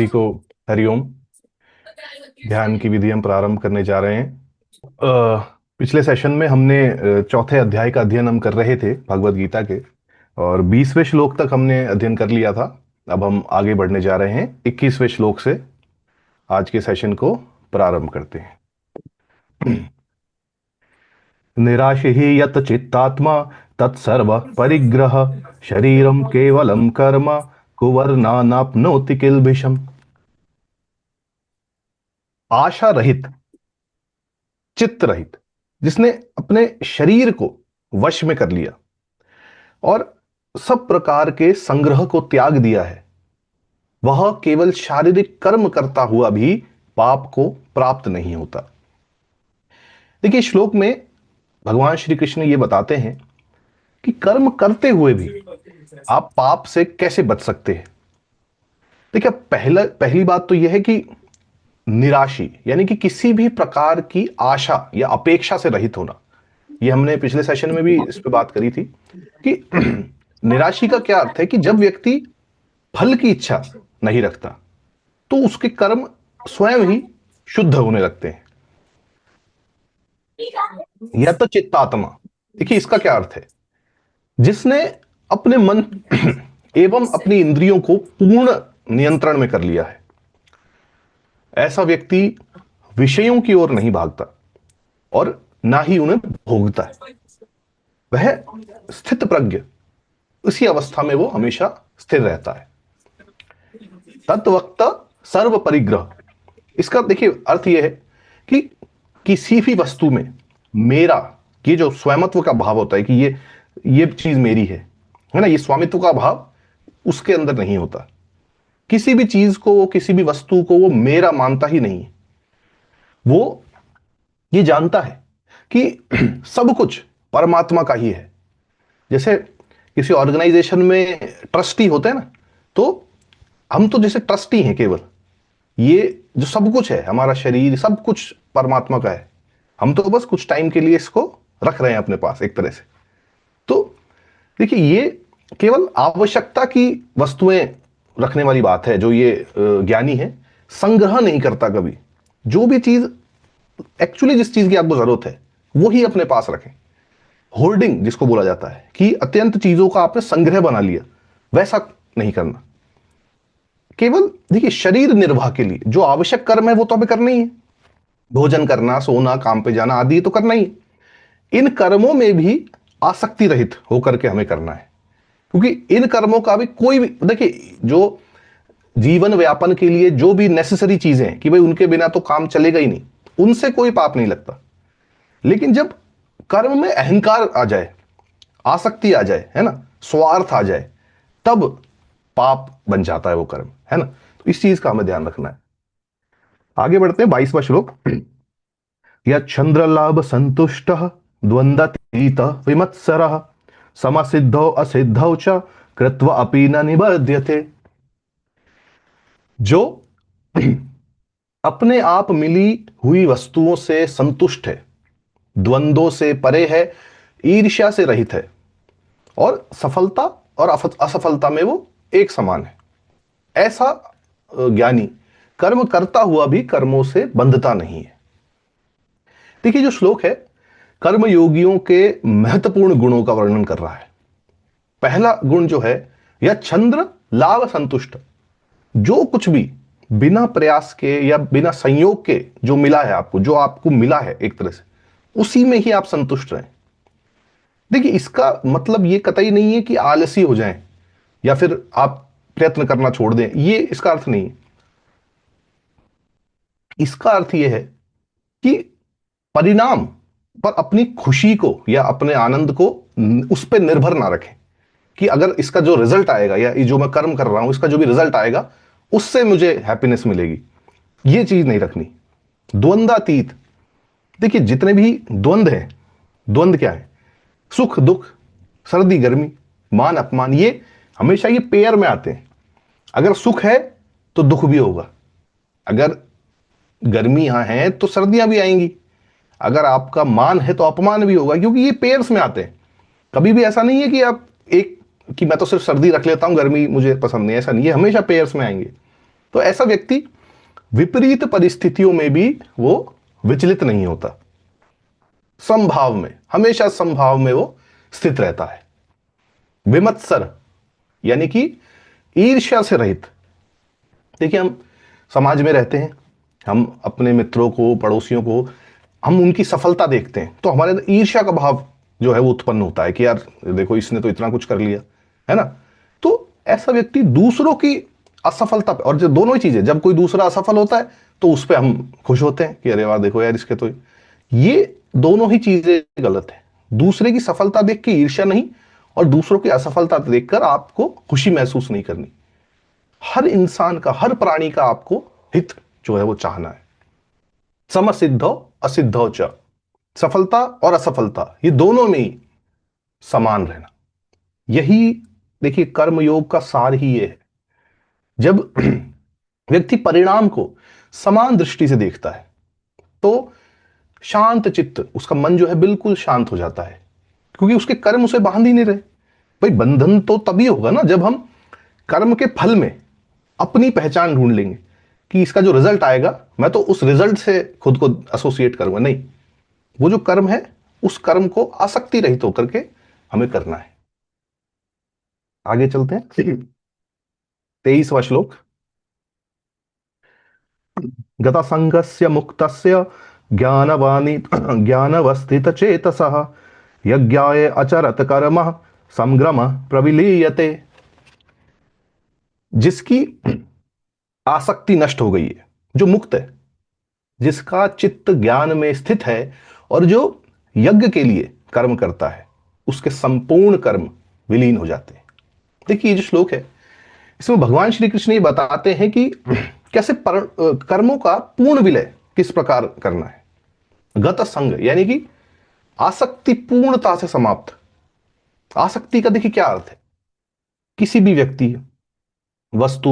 को हरिओम। ध्यान की विधि हम प्रारंभ करने जा रहे हैं। पिछले सेशन में हमने चौथे अध्याय का अध्ययन हम कर रहे थे भगवत गीता के, और 20वें श्लोक तक हमने अध्ययन कर लिया था। अब हम आगे बढ़ने जा रहे हैं 21वें श्लोक से। आज के सेशन को प्रारंभ करते हैं। निराशि ही यत चित्तात्मा तत्सर्व परिग्रह शरीरम केवलम कर्म कुवर्णा नाप्नोति किल्बिषम। आशा रहित, चित्त रहित, जिसने अपने शरीर को वश में कर लिया और सब प्रकार के संग्रह को त्याग दिया है, वह केवल शारीरिक कर्म करता हुआ भी पाप को प्राप्त नहीं होता। देखिए, श्लोक में भगवान श्री कृष्ण ये बताते हैं कि कर्म करते हुए भी आप पाप से कैसे बच सकते हैं। देखिए, पहली बात तो यह है कि निराशी यानी कि किसी भी प्रकार की आशा या अपेक्षा से रहित होना। ये हमने पिछले सेशन में भी इस पे बात करी थी कि निराशी का क्या अर्थ है कि जब व्यक्ति फल की इच्छा नहीं रखता तो उसके कर्म स्वयं ही शुद्ध होने लगते हैं। या तो चित्तात्मा, देखिए इसका क्या अर्थ है, जिसने अपने मन एवं अपनी इंद्रियों को पूर्ण नियंत्रण में कर लिया है। ऐसा व्यक्ति विषयों की ओर नहीं भागता और ना ही उन्हें भोगता है। वह स्थित प्रज्ञ, उसी अवस्था में वो हमेशा स्थिर रहता है। तत्वक्त सर्व परिग्रह, इसका देखिए अर्थ यह है कि किसी भी वस्तु में मेरा, ये जो स्वयंत्व का भाव होता है कि ये चीज मेरी है ना, ये स्वामित्व का भाव उसके अंदर नहीं होता। किसी भी चीज को, वो किसी भी वस्तु को वो मेरा मानता ही नहीं है। वो ये जानता है कि सब कुछ परमात्मा का ही है। जैसे किसी ऑर्गेनाइजेशन में ट्रस्टी होते हैं ना, तो हम तो जैसे ट्रस्टी हैं केवल। ये जो सब कुछ है, हमारा शरीर, सब कुछ परमात्मा का है। हम तो बस कुछ टाइम के लिए इसको रख रहे हैं अपने पास एक तरह से। तो देखिए, ये केवल आवश्यकता की वस्तुएं रखने वाली बात है। जो ये ज्ञानी है, संग्रह नहीं करता कभी। जो भी चीज एक्चुअली, जिस चीज की आपको जरूरत है, वो ही अपने पास रखें। होर्डिंग जिसको बोला जाता है कि अत्यंत चीजों का आपने संग्रह बना लिया, वैसा नहीं करना। केवल देखिए, शरीर निर्वाह के लिए जो आवश्यक कर्म है वो तो हमें करना ही है। भोजन करना, सोना, काम पे जाना आदि तो करना ही है। इन कर्मों में भी आसक्ति रहित होकर के हमें करना है, क्योंकि इन कर्मों का भी कोई भी, देखिए, जो जीवन व्यापन के लिए जो भी नेसेसरी चीजें हैं कि भाई उनके बिना तो काम चलेगा ही नहीं, उनसे कोई पाप नहीं लगता। लेकिन जब कर्म में अहंकार आ जाए, आसक्ति आ जाए, है ना, स्वार्थ आ जाए, तब पाप बन जाता है वो कर्म, है ना। तो इस चीज का हमें ध्यान रखना है। आगे बढ़ते हैं 22वां श्लोक। या चंद्र लाभ संतुष्ट द्वंद्वातीत विमत्सरः समसिद्धौ असिद्धौ च कृत्वा अपि न निबध्यते। जो अपने आप मिली हुई वस्तुओं से संतुष्ट है, द्वंद्वों से परे है, ईर्ष्या से रहित है, और सफलता और असफलता में वो एक समान है, ऐसा ज्ञानी कर्म करता हुआ भी कर्मों से बंधता नहीं है। देखिए, जो श्लोक है कर्म योगियों के महत्वपूर्ण गुणों का वर्णन कर रहा है। पहला गुण जो है, यह चंद्र लाभ संतुष्ट, जो कुछ भी बिना प्रयास के या बिना संयोग के जो मिला है आपको, जो आपको मिला है एक तरह से, उसी में ही आप संतुष्ट रहें। देखिए, इसका मतलब ये कतई नहीं है कि आलसी हो जाएं या फिर आप प्रयत्न करना छोड़ दें, ये इसका अर्थ नहीं है। इसका अर्थ यह है कि परिणाम पर अपनी खुशी को या अपने आनंद को उस पर निर्भर ना रखें कि अगर इसका जो रिजल्ट आएगा या जो मैं कर्म कर रहा हूं, इसका जो भी रिजल्ट आएगा, उससे मुझे हैप्पीनेस मिलेगी, ये चीज नहीं रखनी। द्वंद्वातीत, देखिए जितने भी द्वंद्व हैं, द्वंद्व क्या है, सुख दुख, सर्दी गर्मी, मान अपमान, ये हमेशा ये पेयर में आते हैं। अगर सुख है तो दुख भी होगा, अगर गर्मी यहां है तो सर्दियां भी आएंगी, अगर आपका मान है तो अपमान भी होगा, क्योंकि ये पेयर्स में आते हैं। कभी भी ऐसा नहीं है कि मैं तो सिर्फ सर्दी रख लेता हूं, गर्मी मुझे पसंद नहीं, ऐसा नहीं है, हमेशा पेयर्स में आएंगे। तो ऐसा व्यक्ति विपरीत परिस्थितियों में भी वो विचलित नहीं होता, समभाव में, हमेशा समभाव में वो स्थित रहता है। विमत्सर यानी कि ईर्ष्या से रहित। देखिए, हम समाज में रहते हैं, हम अपने मित्रों को, पड़ोसियों को, हम उनकी सफलता देखते हैं तो हमारे अंदर ईर्ष्या का भाव जो है वो उत्पन्न होता है कि यार देखो इसने तो इतना कुछ कर लिया, है ना। तो ऐसा व्यक्ति दूसरों की असफलता पे, और जो दोनों ही चीजें, जब कोई दूसरा असफल होता है तो उस पर हम खुश होते हैं कि अरे वाह देखो यार इसके तो, ये दोनों ही चीजें गलत है। दूसरे की सफलता देख के ईर्ष्या नहीं, और दूसरों की असफलता देखकर आपको खुशी महसूस नहीं करनी। हर इंसान का, हर प्राणी का आपको हित जो है वो चाहना है। समसिद्धौ असिद्धौ च, सफलता और असफलता ये दोनों में ही समान रहना, यही देखिए कर्मयोग का सार ही ये है। जब व्यक्ति परिणाम को समान दृष्टि से देखता है तो शांत चित्त, उसका मन जो है बिल्कुल शांत हो जाता है, क्योंकि उसके कर्म उसे बांध ही नहीं रहे। भाई बंधन तो तभी होगा ना जब हम कर्म के फल में अपनी पहचान ढूंढ लेंगे कि इसका जो रिजल्ट आएगा मैं तो उस रिजल्ट से खुद को एसोसिएट करूंगा। नहीं, वो जो कर्म है उस कर्म को आसक्ति रहित होकर के हमें करना है। आगे चलते हैं। 23वां श्लोक। गतसंगस्य मुक्तस्य ज्ञानवानी ज्ञानवस्थित चेतसः यज्ञाय अचरत कर्म संग्रम प्रविलीयते। जिसकी आसक्ति नष्ट हो गई है, जो मुक्त है, जिसका चित्त ज्ञान में स्थित है और जो यज्ञ के लिए कर्म करता है, उसके संपूर्ण कर्म विलीन हो जाते हैं। देखिए ये जो श्लोक है इसमें भगवान श्री कृष्ण ये बताते हैं कि कैसे कर्मों का पूर्ण विलय किस प्रकार करना है। गत संग यानी कि आसक्ति पूर्णता से समाप्त। आसक्ति का देखिए क्या अर्थ है, किसी भी व्यक्ति, वस्तु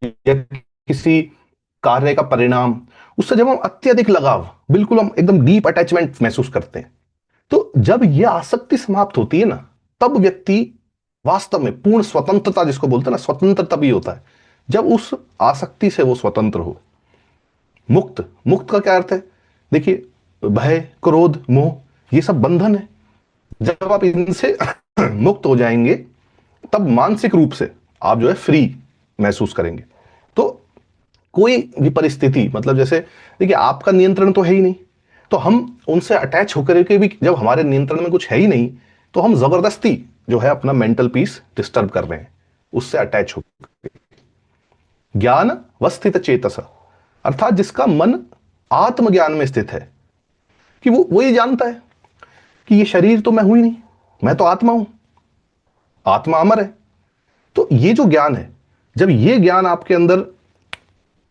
या किसी कार्य का परिणाम, उससे जब हम अत्यधिक लगाव, बिल्कुल हम एकदम डीप अटैचमेंट महसूस करते हैं, तो जब यह आसक्ति समाप्त होती है ना, तब व्यक्ति वास्तव में पूर्ण स्वतंत्रता जिसको बोलते हैं ना, स्वतंत्र तभी होता है जब उस आसक्ति से वो स्वतंत्र हो। मुक्त, मुक्त का क्या अर्थ है, देखिए भय, क्रोध, मोह ये सब बंधन है। जब आप इनसे मुक्त हो जाएंगे तब मानसिक रूप से आप जो है फ्री महसूस करेंगे। तो कोई भी परिस्थिति, मतलब जैसे देखिए आपका नियंत्रण तो है ही नहीं, तो हम उनसे अटैच होकर के भी जब हमारे नियंत्रण में कुछ है ही नहीं, तो हम जबरदस्ती जो है अपना मेंटल पीस डिस्टर्ब कर रहे हैं उससे अटैच होकर। ज्ञान वस्थित चेतस, अर्थात जिसका मन आत्मज्ञान में स्थित है, कि वो ये जानता है कि ये शरीर तो मैं हूं ही नहीं, मैं तो आत्मा हूं, आत्मा अमर है। तो ये जो ज्ञान है, जब ये ज्ञान आपके अंदर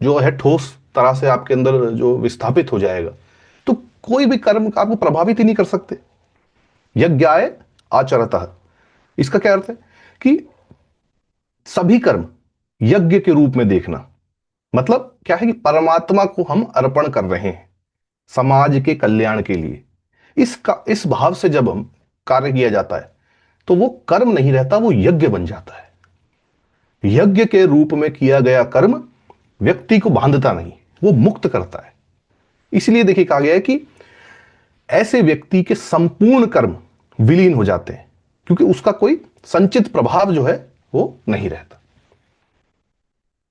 जो है ठोस तरह से आपके अंदर जो विस्थापित हो जाएगा, तो कोई भी कर्म आपको प्रभावित ही नहीं कर सकते। यज्ञाय आचरतः, इसका क्या अर्थ है कि सभी कर्म यज्ञ के रूप में देखना। मतलब क्या है कि परमात्मा को हम अर्पण कर रहे हैं समाज के कल्याण के लिए। इस भाव से जब हम कार्य किया जाता है तो वो कर्म नहीं रहता, वो यज्ञ बन जाता है। यज्ञ के रूप में किया गया कर्म व्यक्ति को बांधता नहीं, वो मुक्त करता है। इसलिए देखिए कहा गया है कि ऐसे व्यक्ति के संपूर्ण कर्म विलीन हो जाते हैं, क्योंकि उसका कोई संचित प्रभाव जो है वो नहीं रहता।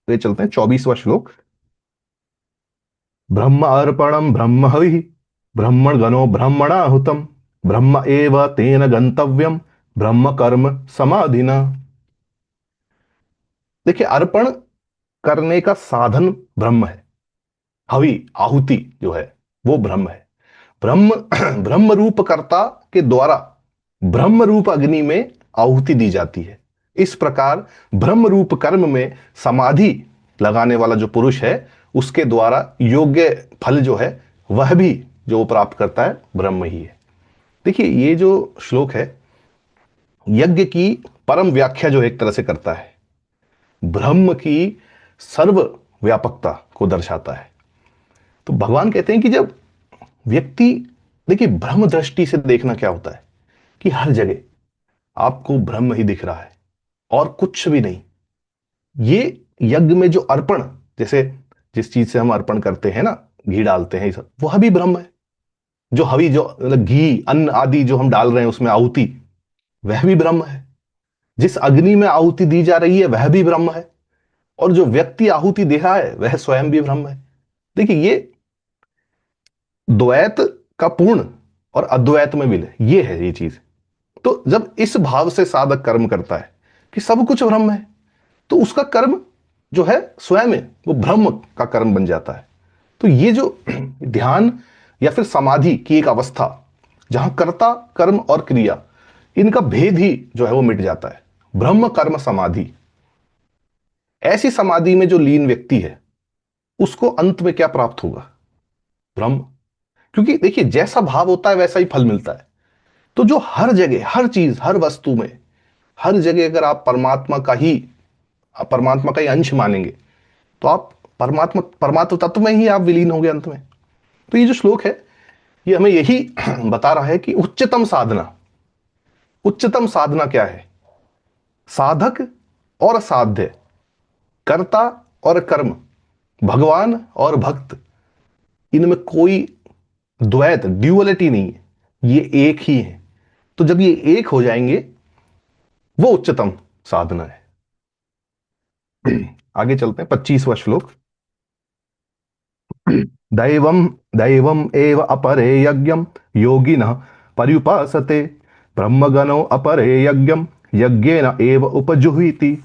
तो चलते हैं 24वां श्लोक। ब्रह्म अर्पणम ब्रह्म हवि ब्रह्मण गणो ब्रह्मणाहुतम ब्रह्म एव तेन गंतव्यम ब्रह्म कर्म समाधिना। देखिए अर्पण करने का साधन ब्रह्म है, हवि आहुति जो है वो ब्रह्म है। ब्रह्म ब्रह्म रूप कर्ता के द्वारा ब्रह्म रूप अग्नि में आहुति दी जाती है। इस प्रकार ब्रह्म रूप कर्म में समाधि लगाने वाला जो पुरुष है, उसके द्वारा योग्य फल जो है वह भी जो प्राप्त करता है ब्रह्म ही है। देखिए ये जो श्लोक है यज्ञ की परम व्याख्या जो एक तरह से करता है, ब्रह्म की सर्व व्यापकता को दर्शाता है। तो भगवान कहते हैं कि जब व्यक्ति, देखिए ब्रह्म दृष्टि से देखना क्या होता है कि हर जगह आपको ब्रह्म ही दिख रहा है और कुछ भी नहीं। ये यज्ञ में जो अर्पण, जैसे जिस चीज से हम अर्पण करते हैं ना, घी डालते हैं, ये सब वह भी ब्रह्म है। जो हवि, जो मतलब घी अन्न आदि जो हम डाल रहे हैं उसमें आहुति, वह भी ब्रह्म है। जिस अग्नि में आहुति दी जा रही है वह भी ब्रह्म है। और जो व्यक्ति आहुति दे रहा है वह स्वयं भी ब्रह्म है। देखिए, ये द्वैत का पूर्ण और अद्वैत में विलय, ये है ये चीज। तो जब इस भाव से साधक कर्म करता है कि सब कुछ ब्रह्म है, तो उसका कर्म जो है स्वयं है, वो ब्रह्म का कर्म बन जाता है। तो ये जो ध्यान या फिर समाधि की एक अवस्था, जहां कर्ता कर्म और क्रिया, इनका भेद ही जो है वो मिट जाता है। ब्रह्म कर्म समाधि, ऐसी समाधि में जो लीन व्यक्ति है उसको अंत में क्या प्राप्त होगा? ब्रह्म। क्योंकि देखिए, जैसा भाव होता है वैसा ही फल मिलता है। तो जो हर जगह, हर चीज, हर वस्तु में, हर जगह अगर आप परमात्मा का ही अंश मानेंगे, तो आप परमात्मा तत्व में ही आप विलीन होंगे अंत में। तो ये जो श्लोक है, ये हमें यही बता रहा है कि उच्चतम साधना क्या है? साधक और साध्य, कर्ता और कर्म, भगवान और भक्त, इनमें कोई द्वैत, ड्यूअलिटी नहीं है, ये एक ही है। तो जब ये एक हो जाएंगे, वो उच्चतम साधना है। आगे चलते हैं, 25वां श्लोक। दैवम दैवम एव अपरे यज्ञम योगिनः पर्युपासते, ब्रह्मगणो अपरे यज्ञम यज्ञेन एव उपजुह्वति।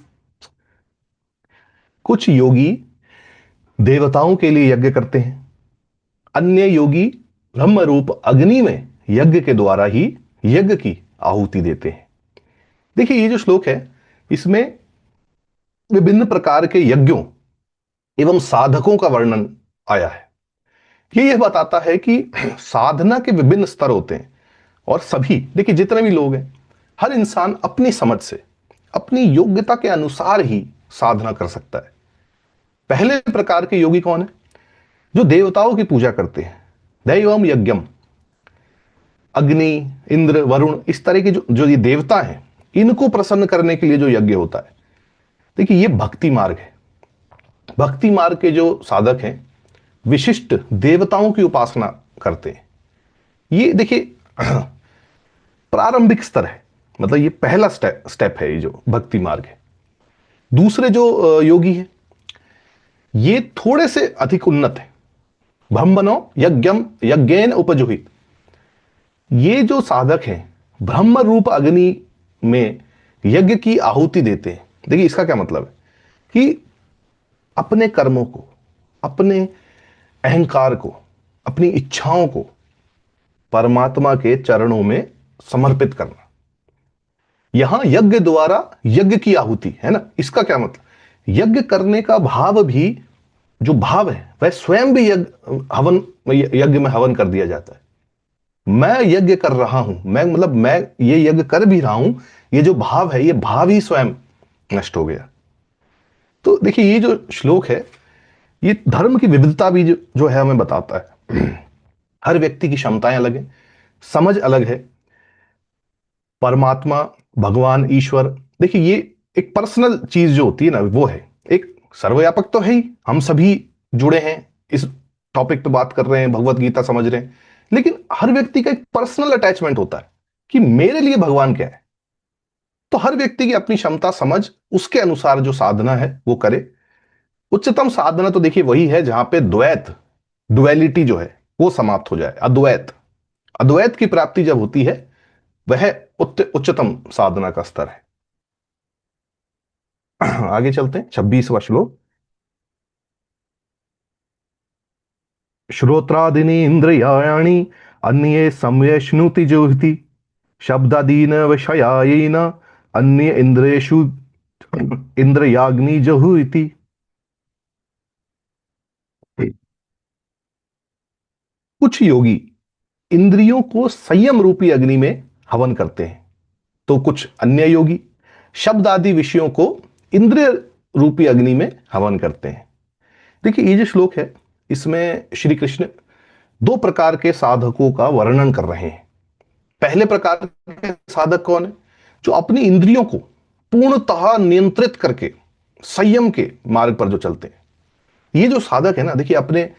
कुछ योगी देवताओं के लिए यज्ञ करते हैं, अन्य योगी ब्रह्म रूप अग्नि में यज्ञ के द्वारा ही यज्ञ की आहुति देते हैं। देखिए, ये जो श्लोक है, इसमें विभिन्न प्रकार के यज्ञों एवं साधकों का वर्णन आया है। यह बताता है कि साधना के विभिन्न स्तर होते हैं, और सभी, देखिए जितने भी लोग हैं, हर इंसान अपनी समझ से, अपनी योग्यता के अनुसार ही साधना कर सकता है। पहले प्रकार के योगी कौन है? जो देवताओं की पूजा करते हैं। दैवम यज्ञम, अग्नि, इंद्र, वरुण, इस तरह के जो ये देवता हैं, इनको प्रसन्न करने के लिए जो यज्ञ होता है। देखिए, ये भक्ति मार्ग है। भक्ति मार्ग के जो साधक हैं, विशिष्ट देवताओं की उपासना करते हैं। ये देखिए प्रारंभिक स्तर है, मतलब ये पहला स्टेप है, ये जो भक्ति मार्ग है। दूसरे जो योगी हैं, ये थोड़े से अधिक उन्नत है। ब्रह्मणो यज्ञम यज्ञेन उपजुहित, ये जो साधक हैं, ब्रह्म रूप अग्नि में यज्ञ की आहुति देते हैं। देखिए, इसका क्या मतलब है कि अपने कर्मों को, अपने अहंकार को, अपनी इच्छाओं को परमात्मा के चरणों में समर्पित करना। यहां यज्ञ द्वारा यज्ञ की आहुति है ना, इसका क्या मतलब? यज्ञ करने का भाव भी, जो भाव है वह स्वयं भी यज्ञ में हवन कर दिया जाता है। मैं यज्ञ कर रहा हूं, मैं ये यज्ञ कर भी रहा हूं, ये जो भाव है, ये भाव ही स्वयं नष्ट हो गया। तो देखिए, ये जो श्लोक है, ये धर्म की विविधता भी जो है हमें बताता है। हर व्यक्ति की क्षमताएं अलग है, समझ अलग है। परमात्मा, भगवान, ईश्वर, देखिए ये एक पर्सनल चीज जो होती है ना, वो है। एक सर्वव्यापक तो है ही, हम सभी जुड़े हैं, इस टॉपिक पे बात कर रहे हैं, भगवत गीता समझ रहे हैं, लेकिन हर व्यक्ति का एक पर्सनल अटैचमेंट होता है कि मेरे लिए भगवान क्या है। तो हर व्यक्ति की अपनी क्षमता, समझ, उसके अनुसार जो साधना है वो करे। उच्चतम साधना तो देखिए वही है जहां पे डुअलिटी जो है वो समाप्त हो जाए। अद्वैत अद्वैत की प्राप्ति जब होती है, वह उच्चतम साधना का स्तर है। आगे चलते हैं, 26वां श्लोक। श्रोत्रादीनि इंद्रियाणि अन्ये संवेष्णुति जुह्ति, शब्दादीन विषयायेन अन्य इंद्रियेषु इंद्रियाग्नि जुह्वति। कुछ योगी इंद्रियों को संयम रूपी अग्नि में हवन करते हैं, तो कुछ अन्य योगी शब्द आदि विषयों को इंद्रिय रूपी अग्नि में हवन करते हैं। देखिए, ये जो श्लोक है, इसमें श्री कृष्ण दो प्रकार के साधकों का वर्णन कर रहे हैं। पहले प्रकार के साधक कौन है? जो अपनी इंद्रियों को पूर्णतः नियंत्रित करके संयम के मार्ग पर जो चलते हैं, ये जो साधक है ना, देखिए अपने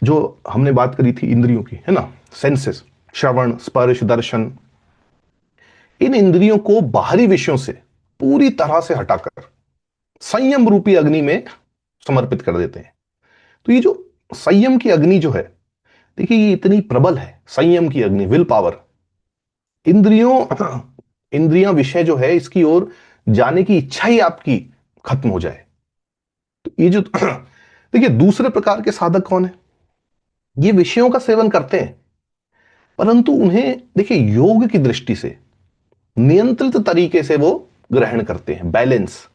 जो हमने बात करी थी इंद्रियों की, है ना, सेंसेस, श्रवण, स्पर्श, दर्शन, इन इंद्रियों को बाहरी विषयों से पूरी तरह से हटाकर संयम रूपी अग्नि में समर्पित कर देते हैं। तो ये जो संयम की अग्नि जो है, देखिए ये इतनी प्रबल है, संयम की अग्नि, विल पावर, इंद्रियों इंद्रियां विषय जो है इसकी ओर जाने की इच्छा ही आपकी खत्म हो जाए। तो ये जो देखिए दूसरे प्रकार के साधक कौन है, ये विषयों का सेवन करते हैं परंतु उन्हें देखिए योग की दृष्टि से नियंत्रित तरीके से वो ग्रहण करते हैं, बैलेंस।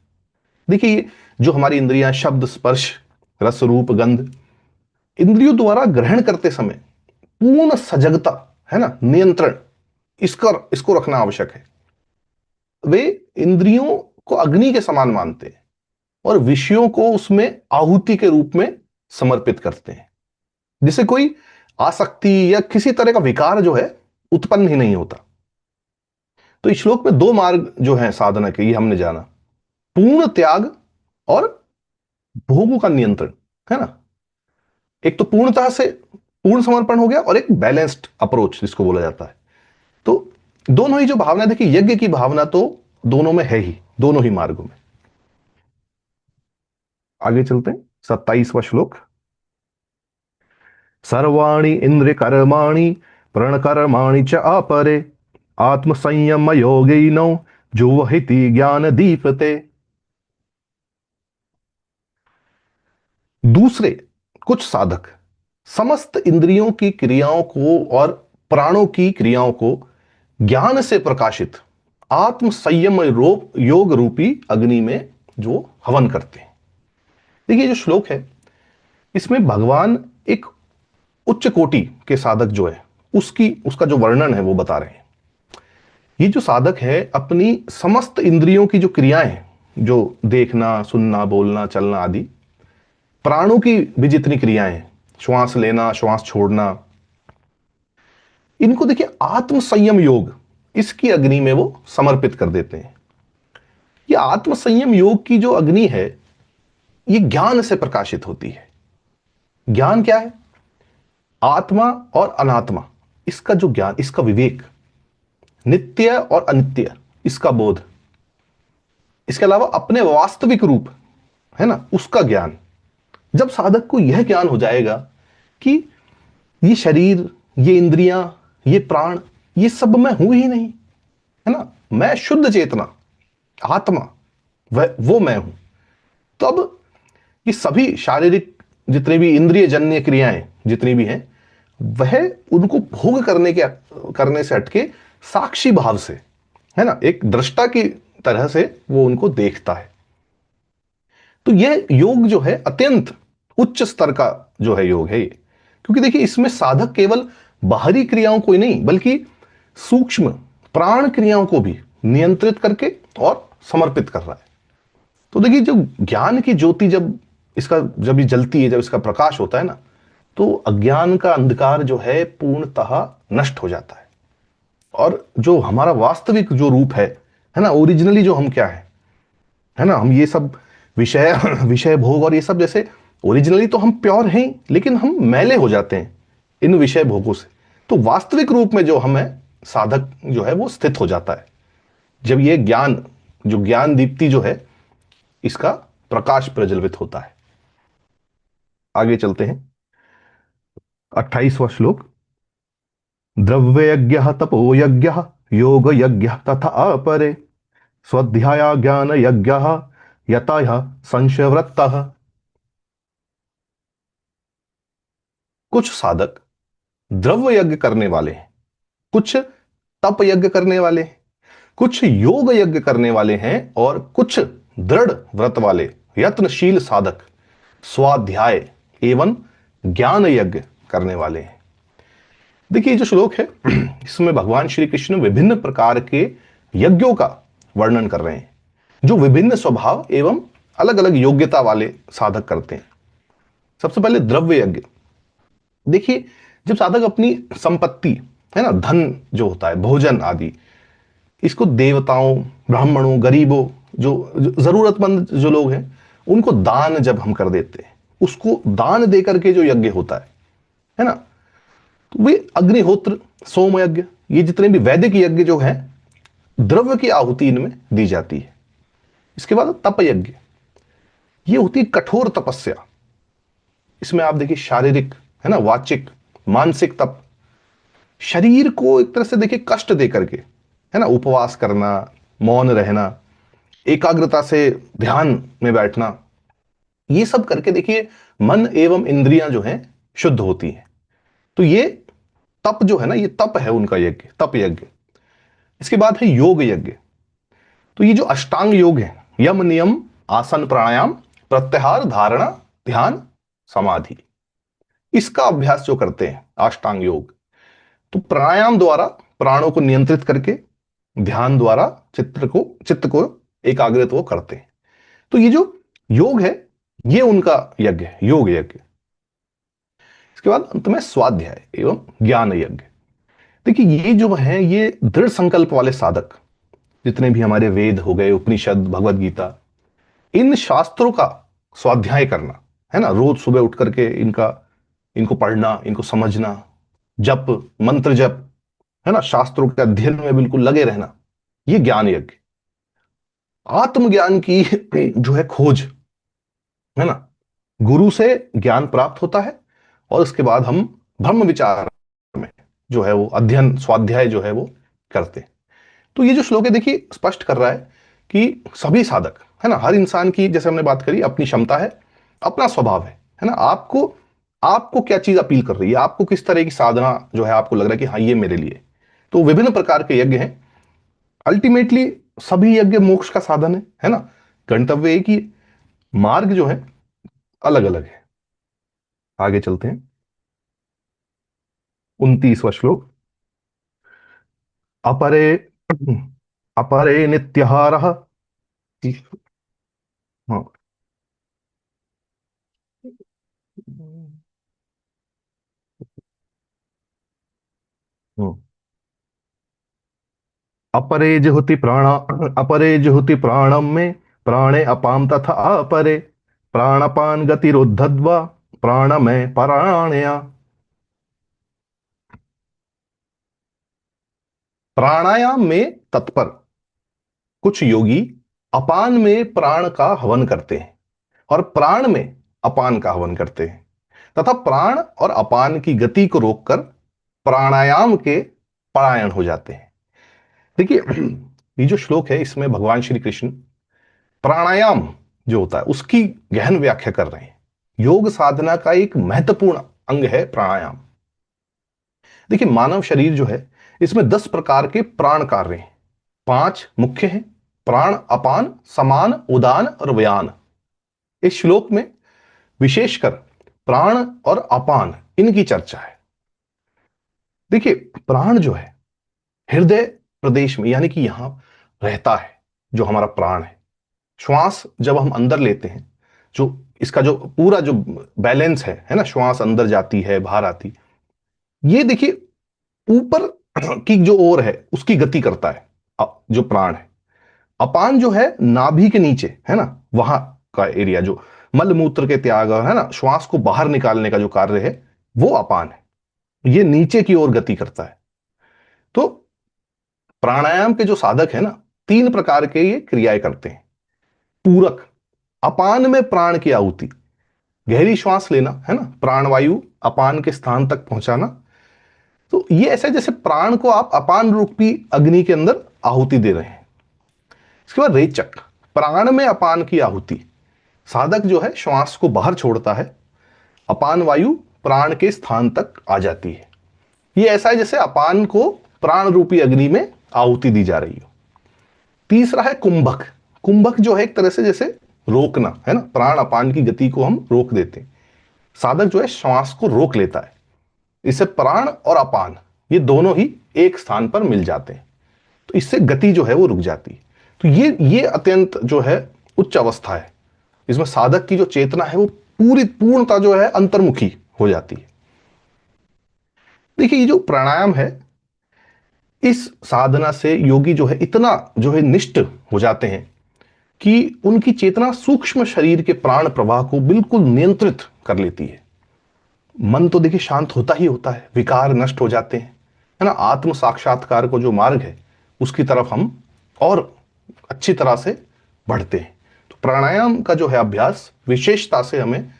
देखिए ये जो हमारी इंद्रियां शब्द, स्पर्श, रस, रूप, गंध, इंद्रियों द्वारा ग्रहण करते समय पूर्ण सजगता, है ना, नियंत्रण, इसका इसको रखना आवश्यक है। वे इंद्रियों को अग्नि के समान मानते हैं और विषयों को उसमें आहुति के रूप में समर्पित करते हैं, जिससे कोई आसक्ति या किसी तरह का विकार जो है उत्पन्न ही नहीं होता। तो इस श्लोक में दो मार्ग जो है साधना के, ये हमने जाना, पूर्ण त्याग और भोगों का नियंत्रण, है ना। एक तो पूर्णतः से पूर्ण समर्पण हो गया और एक बैलेंस्ड अप्रोच जिसको बोला जाता है। तो दोनों ही जो भावना, देखिए यज्ञ की भावना तो दोनों में है ही, दोनों ही मार्गों में। आगे चलते हैं, 27वां श्लोक। सर्वाणि इंद्रिय कर्माणि प्रणकर्माणि च अपरे आत्मसंयम योगिनो जुवहिति ज्ञान दीपते। दूसरे कुछ साधक समस्त इंद्रियों की क्रियाओं को और प्राणों की क्रियाओं को ज्ञान से प्रकाशित आत्म संयम योग रूपी अग्नि में जो हवन करते हैं। देखिए जो श्लोक है इसमें भगवान एक उच्च कोटि के साधक जो है उसका जो वर्णन है वो बता रहे हैं। ये जो साधक है अपनी समस्त इंद्रियों की जो क्रियाएं हैं, जो देखना, सुनना, बोलना, चलना आदि, प्राणों की भी जितनी क्रियाएं हैं, श्वास लेना, श्वास छोड़ना, इनको देखिए आत्म संयम योग, इसकी अग्नि में वो समर्पित कर देते हैं। ये आत्म संयम योग की जो अग्नि है ये ज्ञान से प्रकाशित होती है। ज्ञान क्या है? आत्मा और अनात्मा, इसका जो ज्ञान, इसका विवेक, नित्य और अनित्य, इसका बोध, इसके अलावा अपने वास्तविक रूप, है ना, उसका ज्ञान। जब साधक को यह ज्ञान हो जाएगा कि ये शरीर, ये इंद्रियां, ये प्राण, ये सब मैं हूं ही नहीं, है ना, मैं शुद्ध चेतना आत्मा, वो मैं हूं, तब ये सभी शारीरिक जितने भी इंद्रिय जन्य क्रियाएं जितनी भी हैं वह उनको भोग करने से हटके साक्षी भाव से, है ना, एक दृष्टा की तरह से वो उनको देखता है। तो यह योग जो है अत्यंत उच्च स्तर का जो है योग है ये, क्योंकि देखिए इसमें साधक केवल बाहरी क्रियाओं को ही नहीं बल्कि सूक्ष्म प्राण क्रियाओं को भी नियंत्रित करके और समर्पित कर रहा है। तो देखिए जो ज्ञान की ज्योति जब ये जलती है, जब इसका प्रकाश होता है ना, तो अज्ञान का अंधकार जो है पूर्णतः नष्ट हो जाता है और जो हमारा वास्तविक जो रूप है ना, ओरिजिनली जो हम क्या है ना, हम ये सब विषय विषय भोग और ये सब, जैसे ओरिजिनली तो हम प्योर हैं लेकिन हम मैले हो जाते हैं इन विषय भोगों से। तो वास्तविक रूप में जो हम है, साधक जो है वो स्थित हो जाता है जब ये ज्ञान, जो ज्ञान दीप्ति जो है, इसका प्रकाश प्रज्वलित होता है। आगे चलते हैं, 28वां श्लोक। द्रव्य यज्ञ तपो यज्ञ योग यज्ञ तथा अपरे स्वाध्याय ज्ञान यज्ञ यतः संशयवृत्तः। कुछ साधक द्रव्य यज्ञ करने वाले हैं, कुछ तप यज्ञ करने वाले हैं, कुछ योग यज्ञ करने वाले हैं और कुछ दृढ़ व्रत वाले यत्नशील साधक स्वाध्याय एवं ज्ञान यज्ञ करने वाले हैं। देखिए जो श्लोक है इसमें भगवान श्री कृष्ण विभिन्न प्रकार के यज्ञों का वर्णन कर रहे हैं जो विभिन्न स्वभाव एवं अलग अलग योग्यता वाले साधक करते हैं। सबसे पहले द्रव्य यज्ञ। देखिए जब साधक अपनी संपत्ति, है ना, धन जो होता है, भोजन आदि, इसको देवताओं, ब्राह्मणों, गरीबों, जो जरूरतमंद जो लोग हैं, उनको दान जब हम कर देते हैं, उसको दान दे करके जो यज्ञ होता है ना, तो वे अग्निहोत्र, सोम यज्ञ, ये जितने भी वैदिक यज्ञ जो है, द्रव्य की आहुति इनमें दी जाती है। इसके बाद तप यज्ञ, ये होती है कठोर तपस्या। इसमें आप देखिए शारीरिक, है ना, वाचिक, मानसिक तप, शरीर को एक तरह से देखिए कष्ट दे करके, है ना, उपवास करना, मौन रहना, एकाग्रता से ध्यान में बैठना, ये सब करके देखिए मन एवं इंद्रियां जो हैं शुद्ध होती हैं। तो ये तप जो है ना, ये तप है उनका यज्ञ, तप यज्ञ। इसके बाद है योग यज्ञ। तो ये जो अष्टांग योग है, यम नियम आसन प्राणायाम प्रत्याहार धारणा ध्यान समाधि, इसका अभ्यास जो करते हैं अष्टांग योग, तो प्राणायाम द्वारा प्राणों को नियंत्रित करके, ध्यान द्वारा चित्त को एकाग्रित वो करते हैं। तो ये जो योग है, ये उनका यज्ञ है, योग यज्ञ। इसके बाद अंत में स्वाध्याय एवं ज्ञान यज्ञ। देखिए ये जो है, ये दृढ़ संकल्प वाले साधक, जितने भी हमारे वेद हो गए, उपनिषद, भगवत गीता, इन शास्त्रों का स्वाध्याय करना, है ना, रोज सुबह उठ करके इनको पढ़ना, इनको समझना, जप, मंत्र जप, है ना, शास्त्रों के अध्ययन में बिल्कुल लगे रहना, ये ज्ञान यज्ञ। आत्मज्ञान की जो है खोज, है ना, गुरु से ज्ञान प्राप्त होता है और उसके बाद हम ब्रह्म विचार में जो है वो अध्ययन, स्वाध्याय जो है वो करते हैं। तो ये जो श्लोक है देखिए स्पष्ट कर रहा है कि सभी साधक, है ना, हर इंसान की, जैसे हमने बात करी, अपनी क्षमता है, अपना स्वभाव है ना, आपको आपको क्या चीज अपील कर रही है, आपको किस तरह की साधना जो है आपको लग रहा है कि हाँ ये मेरे लिए। तो विभिन्न प्रकार के यज्ञ हैं। अल्टीमेटली सभी यज्ञ मोक्ष का साधन है ना, गंतव्य एक ही है, मार्ग जो है अलग अलग है। आगे चलते हैं। 29वां श्लोक। अपरे अपरे नित्यहारः। हाँ। हम्म। अपरे जुहुति प्राण, अपरे जुहुति प्राणम में प्राणे अपाम तथा अपरे प्राणपान गतिरुद्धत्वा प्राण में प्राणया। प्राणायाम में तत्पर कुछ योगी अपान में प्राण का हवन करते हैं और प्राण में अपान का हवन करते हैं तथा प्राण और अपान की गति को रोककर प्राणायाम के परायण हो जाते हैं। देखिए ये जो श्लोक है, इसमें भगवान श्री कृष्ण प्राणायाम जो होता है उसकी गहन व्याख्या कर रहे हैं। योग साधना का एक महत्वपूर्ण अंग है प्राणायाम। देखिए मानव शरीर जो है, इसमें 10 प्रकार के प्राण कार्य हैं। 5 मुख्य हैं, प्राण, अपान, समान, उदान और व्यान। इस श्लोक में विशेषकर प्राण और अपान, इनकी चर्चा है। देखिए प्राण जो है हृदय प्रदेश में, यानी कि यहां रहता है जो हमारा प्राण है। श्वास जब हम अंदर लेते हैं, जो इसका जो पूरा जो बैलेंस है ना, श्वास अंदर जाती है बाहर आती, ये देखिए ऊपर की जो ओर है उसकी गति करता है जो प्राण है। अपान जो है नाभि के नीचे, है ना, वहां का एरिया, जो मल मूत्र के त्याग, है ना, श्वास को बाहर निकालने का जो कार्य है, वो अपान है। ये नीचे की ओर गति करता है। तो प्राणायाम के जो साधक है ना, 3 प्रकार के ये क्रियाएं करते हैं। पूरक, अपान में प्राण की आहुति, गहरी श्वास लेना, है ना, प्राणवायु अपान के स्थान तक पहुंचाना। तो ये ऐसा है जैसे प्राण को आप अपान रूपी अग्नि के अंदर आहुति दे रहे हैं। इसके बाद रेचक, प्राण में अपान की आहुति, साधक जो है श्वास को बाहर छोड़ता है, अपान वायु प्राण के स्थान तक आ जाती है। ये ऐसा है जैसे अपान को प्राण रूपी अग्नि में आहुति दी जा रही हो। तीसरा है कुंभक। कुंभक जो है एक तरह से जैसे रोकना, है ना, प्राण अपान की गति को हम रोक देते हैं। साधक जो है श्वास को रोक लेता है, इससे प्राण और अपान ये दोनों ही एक स्थान पर मिल जाते हैं, तो इससे गति जो है वो रुक जाती है। तो ये अत्यंत जो है उच्च अवस्था है। इसमें साधक की जो चेतना है वो पूरी पूर्णता जो है अंतर्मुखी हो जाती है। देखिए ये जो प्राणायाम है, इस साधना से योगी जो है इतना जो है निष्ठ हो जाते हैं कि उनकी चेतना सूक्ष्म शरीर के प्राण प्रवाह को बिल्कुल नियंत्रित कर लेती है। मन तो देखिए शांत होता ही होता है, विकार नष्ट हो जाते हैं, है ना। आत्म साक्षात्कार को जो मार्ग है उसकी तरफ हम और अच्छी तरह से बढ़ते हैं। तो प्राणायाम का जो है अभ्यास विशेषता से हमें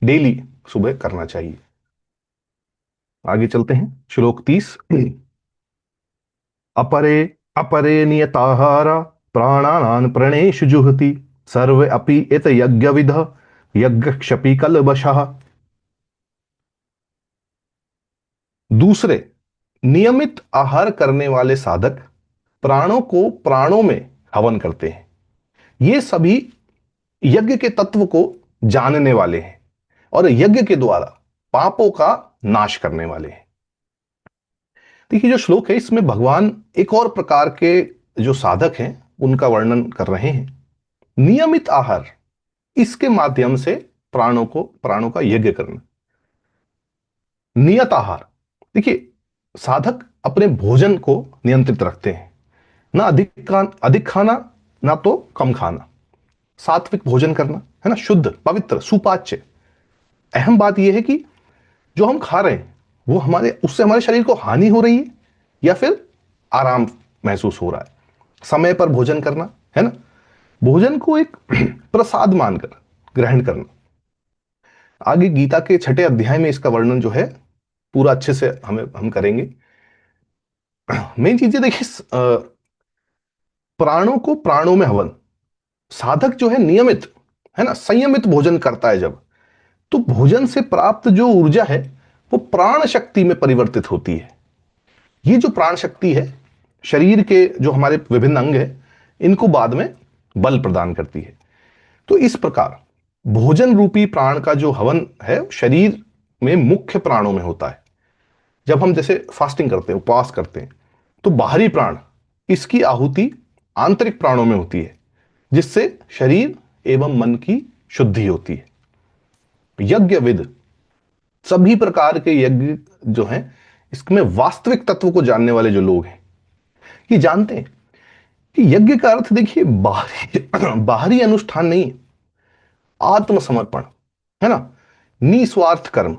डेली सुबह करना चाहिए। आगे चलते हैं, श्लोक 30। अपरे अपरे नियताहार प्राणानान प्रणेषु जुहति सर्वे अपि इत यज्ञविद यज्ञक्षपि कल्बशः। दूसरे नियमित आहार करने वाले साधक प्राणों को प्राणों में हवन करते हैं। ये सभी यज्ञ के तत्व को जानने वाले हैं और यज्ञ के द्वारा पापों का नाश करने वाले हैं। देखिए जो श्लोक है इसमें भगवान एक और प्रकार के जो साधक हैं उनका वर्णन कर रहे हैं। नियमित आहार, इसके माध्यम से प्राणों का यज्ञ करना। नियत आहार, देखिए साधक अपने भोजन को नियंत्रित रखते हैं, ना अधिक खाना ना तो कम खाना, सात्विक भोजन करना, है ना, शुद्ध पवित्र सुपाच्य। अहम बात यह है कि जो हम खा रहे हैं वो उससे हमारे शरीर को हानि हो रही है या फिर आराम महसूस हो रहा है। समय पर भोजन करना, है ना, भोजन को एक प्रसाद मानकर ग्रहण करना। आगे गीता के 6 अध्याय में इसका वर्णन जो है पूरा अच्छे से हम करेंगे। मेन चीजें देखिए, प्राणों को प्राणों में हवन। साधक जो है नियमित, है ना, संयमित भोजन करता है जब, तो भोजन से प्राप्त जो ऊर्जा है वो प्राण शक्ति में परिवर्तित होती है। ये जो प्राण शक्ति है शरीर के जो हमारे विभिन्न अंग है इनको बाद में बल प्रदान करती है। तो इस प्रकार भोजन रूपी प्राण का जो हवन है शरीर में मुख्य प्राणों में होता है। जब हम जैसे फास्टिंग करते हैं, उपवास करते हैं, तो बाहरी प्राण, इसकी आहुति आंतरिक प्राणों में होती है जिससे शरीर एवं मन की शुद्धि होती है। यज्ञविद, सभी प्रकार के यज्ञ जो हैं इसमें वास्तविक तत्व को जानने वाले जो लोग हैं ये जानते हैं कि यज्ञ का अर्थ देखिए बाहरी अनुष्ठान नहीं, आत्मसमर्पण, है ना, निस्वार्थ कर्म,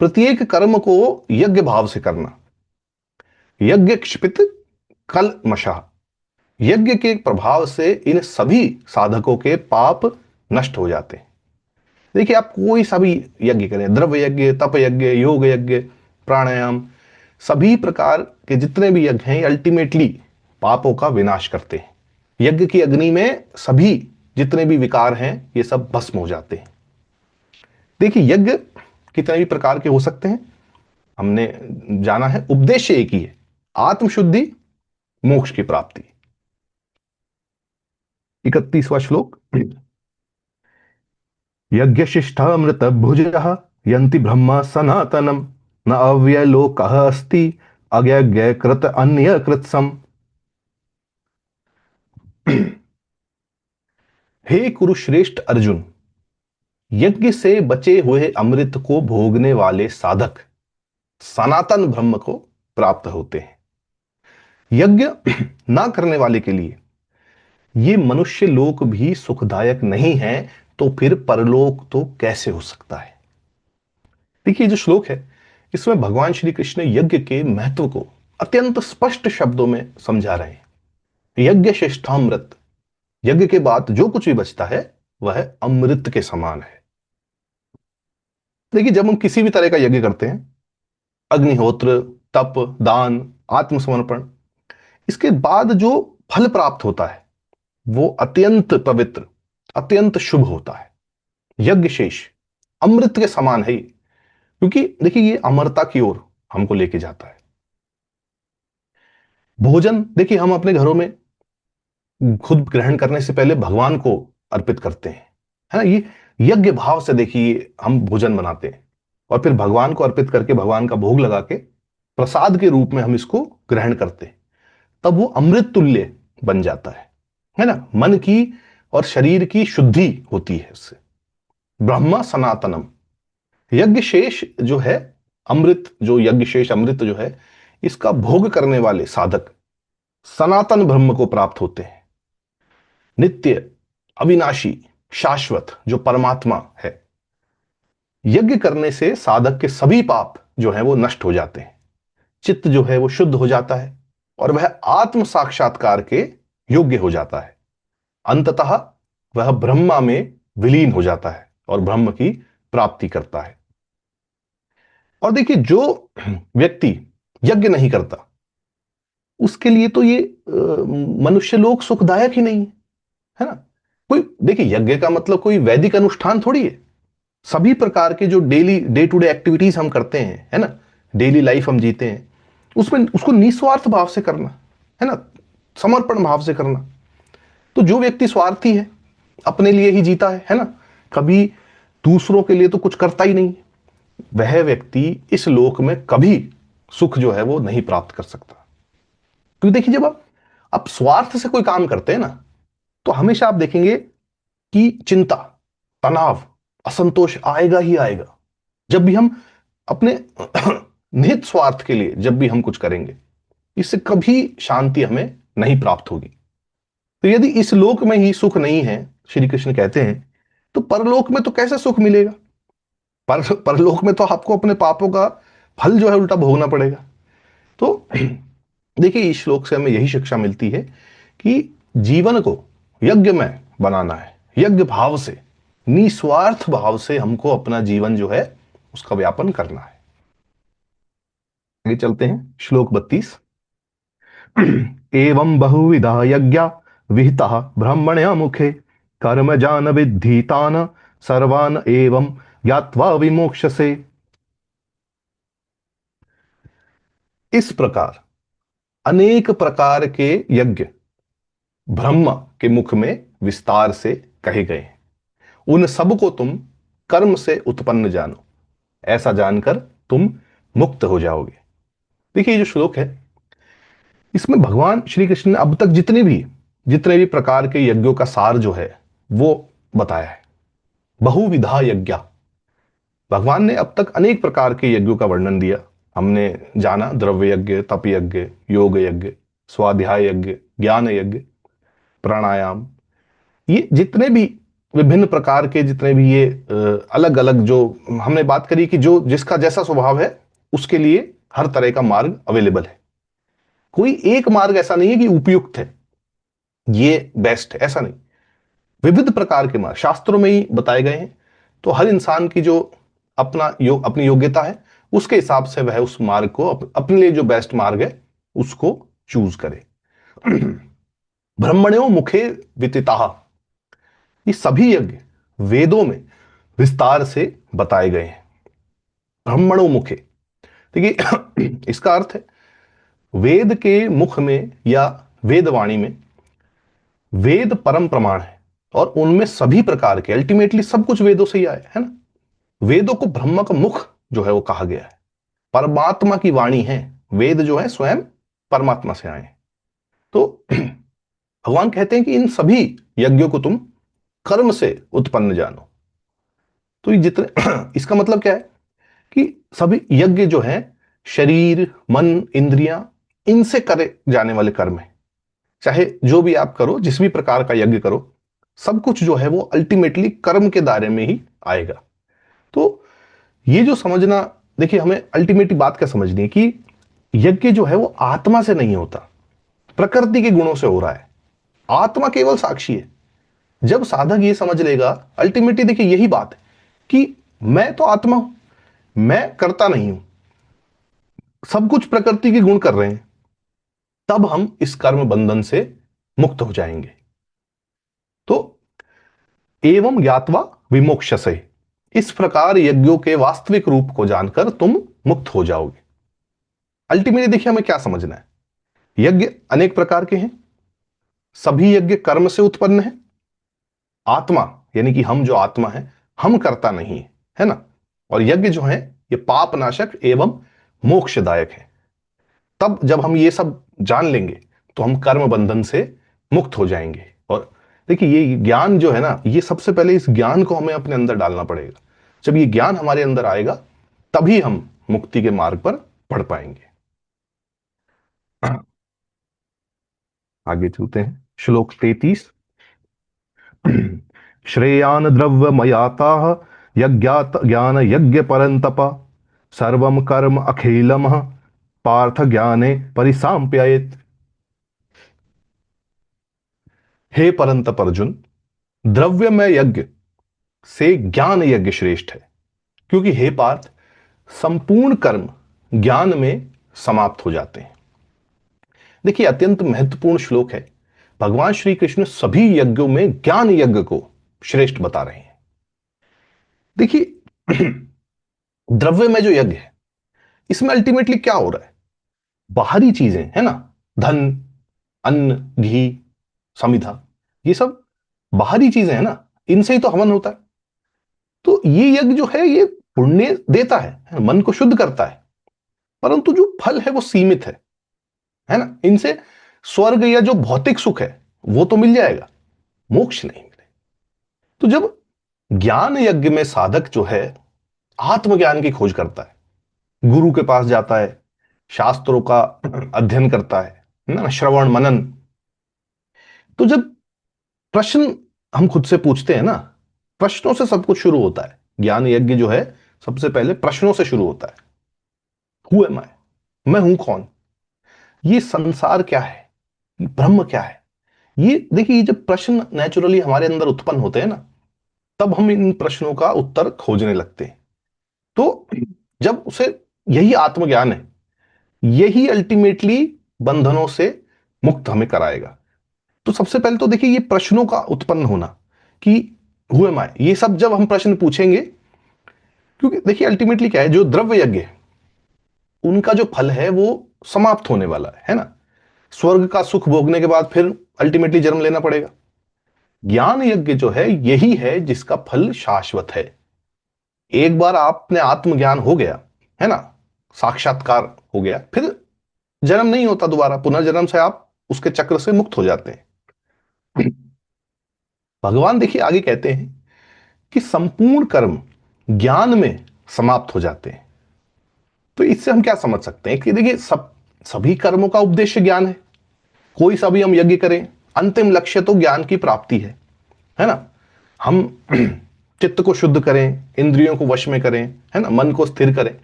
प्रत्येक कर्म को यज्ञ भाव से करना। यज्ञ क्षिपित कल मशा, यज्ञ के प्रभाव से इन सभी साधकों के पाप नष्ट हो जाते हैं। देखिए आप कोई सा भी यज्ञ करें, द्रव्य यज्ञ, तप यज्ञ, योग यज्ञ, प्राणायाम, सभी प्रकार के जितने भी यज्ञ हैं अल्टीमेटली पापों का विनाश करते हैं। यज्ञ की अग्नि में सभी जितने भी विकार हैं ये सब भस्म हो जाते हैं। देखिए यज्ञ कितने भी प्रकार के हो सकते हैं, हमने जाना है, उद्देश्य एक ही है, आत्मशुद्धि, मोक्ष की प्राप्ति। 31वां श्लोक। यज्ञशिष्टामृत भुजः यन्ति ब्रह्म सनातनम न अव्यलोकः अस्ति अज्ञ कृत अन्य कृत्सम। हे कुरुश्रेष्ठ अर्जुन, यज्ञ से बचे हुए अमृत को भोगने वाले साधक सनातन ब्रह्म को प्राप्त होते हैं। यज्ञ ना करने वाले के लिए ये मनुष्य लोक भी सुखदायक नहीं है, तो फिर परलोक तो कैसे हो सकता है। देखिए जो श्लोक है इसमें भगवान श्री कृष्ण यज्ञ के महत्व को अत्यंत स्पष्ट शब्दों में समझा रहे हैं। यज्ञ श्रेष्ठामृत, यज्ञ के बाद जो कुछ भी बचता है वह अमृत के समान है। देखिए जब हम किसी भी तरह का यज्ञ करते हैं, अग्निहोत्र, तप, दान, आत्मसमर्पण, इसके बाद जो फल प्राप्त होता है वो अत्यंत पवित्र, अत्यंत शुभ होता है। यज्ञ शेष अमृत के समान है, क्योंकि देखिए ये अमरता की ओर हमको लेके जाता है। भोजन देखिए हम अपने घरों में खुद ग्रहण करने से पहले भगवान को अर्पित करते हैं, है ना। ये यज्ञ भाव से देखिए हम भोजन बनाते हैं और फिर भगवान को अर्पित करके भगवान का भोग लगा के प्रसाद के रूप में हम इसको ग्रहण करते हैं, तब वो अमृत तुल्य बन जाता है ना। मन की और शरीर की शुद्धि होती है इससे। ब्रह्म सनातनम, यज्ञ शेष जो है अमृत, जो यज्ञ शेष अमृत जो है इसका भोग करने वाले साधक सनातन ब्रह्म को प्राप्त होते हैं। नित्य, अविनाशी, शाश्वत जो परमात्मा है। यज्ञ करने से साधक के सभी पाप जो है वो नष्ट हो जाते हैं, चित्त जो है वो शुद्ध हो जाता है और वह आत्म साक्षात्कार के योग्य हो जाता है। अंततः वह ब्रह्मा में विलीन हो जाता है और ब्रह्म की प्राप्ति करता है। और देखिए, जो व्यक्ति यज्ञ नहीं करता उसके लिए तो ये मनुष्य लोक सुखदायक ही नहीं है, है ना। कोई देखिए, यज्ञ का मतलब कोई वैदिक अनुष्ठान थोड़ी है। सभी प्रकार के जो daily day to day activities हम करते हैं, है ना, डेली लाइफ हम जीते हैं, उसमें उसको निस्वार्थ भाव से करना, है ना, समर्पण भाव से करना। तो जो व्यक्ति स्वार्थी है, अपने लिए ही जीता है ना, कभी दूसरों के लिए तो कुछ करता ही नहीं, वह व्यक्ति इस लोक में कभी सुख जो है वो नहीं प्राप्त कर सकता। क्योंकि देखिए, जब आप स्वार्थ से कोई काम करते हैं ना, तो हमेशा आप देखेंगे कि चिंता, तनाव, असंतोष आएगा ही आएगा। जब भी हम अपने निहित स्वार्थ के लिए जब भी हम कुछ करेंगे, इससे कभी शांति हमें नहीं प्राप्त होगी। तो यदि इस लोक में ही सुख नहीं है, श्री कृष्ण कहते हैं, तो परलोक में तो कैसे सुख मिलेगा। परलोक में तो आपको अपने पापों का फल जो है उल्टा भोगना पड़ेगा। तो देखिए, इस श्लोक से हमें यही शिक्षा मिलती है कि जीवन को यज्ञ में बनाना है, यज्ञ भाव से, निस्वार्थ भाव से हमको अपना जीवन जो है उसका व्यापन करना है। आगे चलते हैं, श्लोक 32। एवं बहुविधा यज्ञा विहिता ब्रह्मण्य मुखे कर्म जान विद्धि तान सर्वान एवं ज्ञात्वा विमोक्षसे। इस प्रकार अनेक प्रकार के यज्ञ ब्रह्म के मुख में विस्तार से कहे गए हैं। उन सब को तुम कर्म से उत्पन्न जानो, ऐसा जानकर तुम मुक्त हो जाओगे। देखिए, ये जो श्लोक है, इसमें भगवान श्री कृष्ण ने अब तक जितने भी प्रकार के यज्ञों का सार जो है वो बताया है। बहुविधा यज्ञ, भगवान ने अब तक अनेक प्रकार के यज्ञों का वर्णन दिया। हमने जाना द्रव्य यज्ञ, तप यज्ञ, योग यज्ञ, स्वाध्याय यज्ञ, ज्ञान यज्ञ, प्राणायाम, ये जितने भी विभिन्न प्रकार के, जितने भी ये अलग अलग जो हमने बात करी कि जो जिसका जैसा स्वभाव है उसके लिए हर तरह का मार्ग अवेलेबल है। कोई एक मार्ग ऐसा नहीं है कि उपयुक्त है, ये बेस्ट है, ऐसा नहीं। विविध प्रकार के मार्ग शास्त्रों में ही बताए गए हैं। तो हर इंसान की जो अपनी योग्यता है, उसके हिसाब से वह उस मार्ग को अपने लिए जो बेस्ट मार्ग है उसको चूज करे। ब्रह्मण्यो मुखे विदिता, ये सभी यज्ञ वेदों में विस्तार से बताए गए हैं। ब्रह्मणो मुखे, देखिए इसका अर्थ है वेद के मुख में या वेदवाणी में, वेद परम प्रमाण है और उनमें सभी प्रकार के, अल्टीमेटली सब कुछ वेदों से ही आया है ना। वेदों को ब्रह्म का मुख जो है वो कहा गया है, परमात्मा की वाणी है। वेद जो है स्वयं परमात्मा से आए हैं। तो भगवान कहते हैं कि इन सभी यज्ञों को तुम कर्म से उत्पन्न जानो। तो ये जितने इसका मतलब क्या है कि सभी यज्ञ जो है शरीर, मन, इंद्रियां, इनसे करे जाने वाले कर्म है। चाहे जो भी आप करो, जिस भी प्रकार का यज्ञ करो, सब कुछ जो है वो अल्टीमेटली कर्म के दायरे में ही आएगा। तो ये जो समझना, देखिए हमें अल्टीमेटली बात क्या समझनी है कि यज्ञ जो है वो आत्मा से नहीं होता, प्रकृति के गुणों से हो रहा है। आत्मा केवल साक्षी है। जब साधक ये समझ लेगा, अल्टीमेटली देखिए यही बात है कि मैं तो आत्मा हूं, मैं करता नहीं हूं, सब कुछ प्रकृति के गुण कर रहे हैं, तब हम इस कर्म बंधन से मुक्त हो जाएंगे। तो एवं ज्ञात्वा विमोक्षसे, इस प्रकार यज्ञों के वास्तविक रूप को जानकर तुम मुक्त हो जाओगे। अल्टीमेटली देखिए हमें क्या समझना है, यज्ञ अनेक प्रकार के हैं, सभी यज्ञ कर्म से उत्पन्न है। आत्मा यानी कि हम जो आत्मा है, हम करता नहीं है ना। और यज्ञ जो है ये पाप नाशक एवं मोक्षदायक है। तब जब हम ये सब जान लेंगे तो हम कर्म बंधन से मुक्त हो जाएंगे। और देखिए, ये ज्ञान जो है ना, ये सबसे पहले इस ज्ञान को हमें अपने अंदर डालना पड़ेगा। जब ये ज्ञान हमारे अंदर आएगा तभी हम मुक्ति के मार्ग पर बढ़ पाएंगे। आगे चलते हैं, श्लोक 33। श्रेयान द्रव्यमयाता यज्ञात ज्ञान यज्ञ परंतप सर्वम कर्म अखिलम पार्थ ज्ञाने परिसाम्प्ययेत। हे परंतप अर्जुन, द्रव्यमय यज्ञ से ज्ञान यज्ञ श्रेष्ठ है, क्योंकि हे पार्थ, संपूर्ण कर्म ज्ञान में समाप्त हो जाते हैं। देखिए, अत्यंत महत्वपूर्ण श्लोक है। भगवान श्री कृष्ण सभी यज्ञों में ज्ञान यज्ञ को श्रेष्ठ बता रहे हैं। देखिए, द्रव्य में जो यज्ञ है, इसमें अल्टीमेटली क्या हो रहा है? बाहरी चीजें है ना, धन, अन्न, घी, समिधा, ये सब बाहरी चीजें है ना, इनसे ही तो हवन होता है। तो ये यज्ञ जो है, ये पुण्य देता है, मन को शुद्ध करता है, परंतु जो फल है वो सीमित है ना। इनसे स्वर्ग या जो भौतिक सुख है वो तो मिल जाएगा, मोक्ष नहीं मिले। तो जब ज्ञान यज्ञ में साधक जो है आत्मज्ञान की खोज करता है, गुरु के पास जाता है, शास्त्रों का अध्ययन करता है ना, श्रवण मनन, तो जब प्रश्न हम खुद से पूछते हैं ना, प्रश्नों से सब कुछ शुरू होता है। ज्ञान यज्ञ जो है सबसे पहले प्रश्नों से शुरू होता है। हु एम आई, मैं हूं कौन, ये संसार क्या है, ये ब्रह्म क्या है। ये देखिए, ये जब प्रश्न नेचुरली हमारे अंदर उत्पन्न होते हैं ना, तब हम इन प्रश्नों का उत्तर खोजने लगते हैं। तो जब उसे, यही आत्मज्ञान है, यही अल्टीमेटली बंधनों से मुक्त हमें कराएगा। तो सबसे पहले तो देखिए, ये प्रश्नों का उत्पन्न होना कि हु एम आई, ये सब जब हम प्रश्न पूछेंगे, क्योंकि देखिए अल्टीमेटली क्या है, जो द्रव्य यज्ञ है उनका जो फल है वो समाप्त होने वाला है ना। स्वर्ग का सुख भोगने के बाद फिर अल्टीमेटली जन्म लेना पड़ेगा। ज्ञान यज्ञ जो है यही है जिसका फल शाश्वत है। एक बार आपने आत्मज्ञान हो गया है ना, साक्षात्कार हो गया, फिर जन्म नहीं होता दोबारा, पुनर्जन्म से आप उसके चक्र से मुक्त हो जाते हैं। भगवान देखिए आगे कहते हैं कि संपूर्ण कर्म ज्ञान में समाप्त हो जाते हैं। तो इससे हम क्या समझ सकते हैं कि देखिए, सभी कर्मों का उद्देश्य ज्ञान है। कोई सा भी हम यज्ञ करें, अंतिम लक्ष्य तो ज्ञान की प्राप्ति है ना। हम चित्त को शुद्ध करें, इंद्रियों को वश में करें, है ना, मन को स्थिर करें,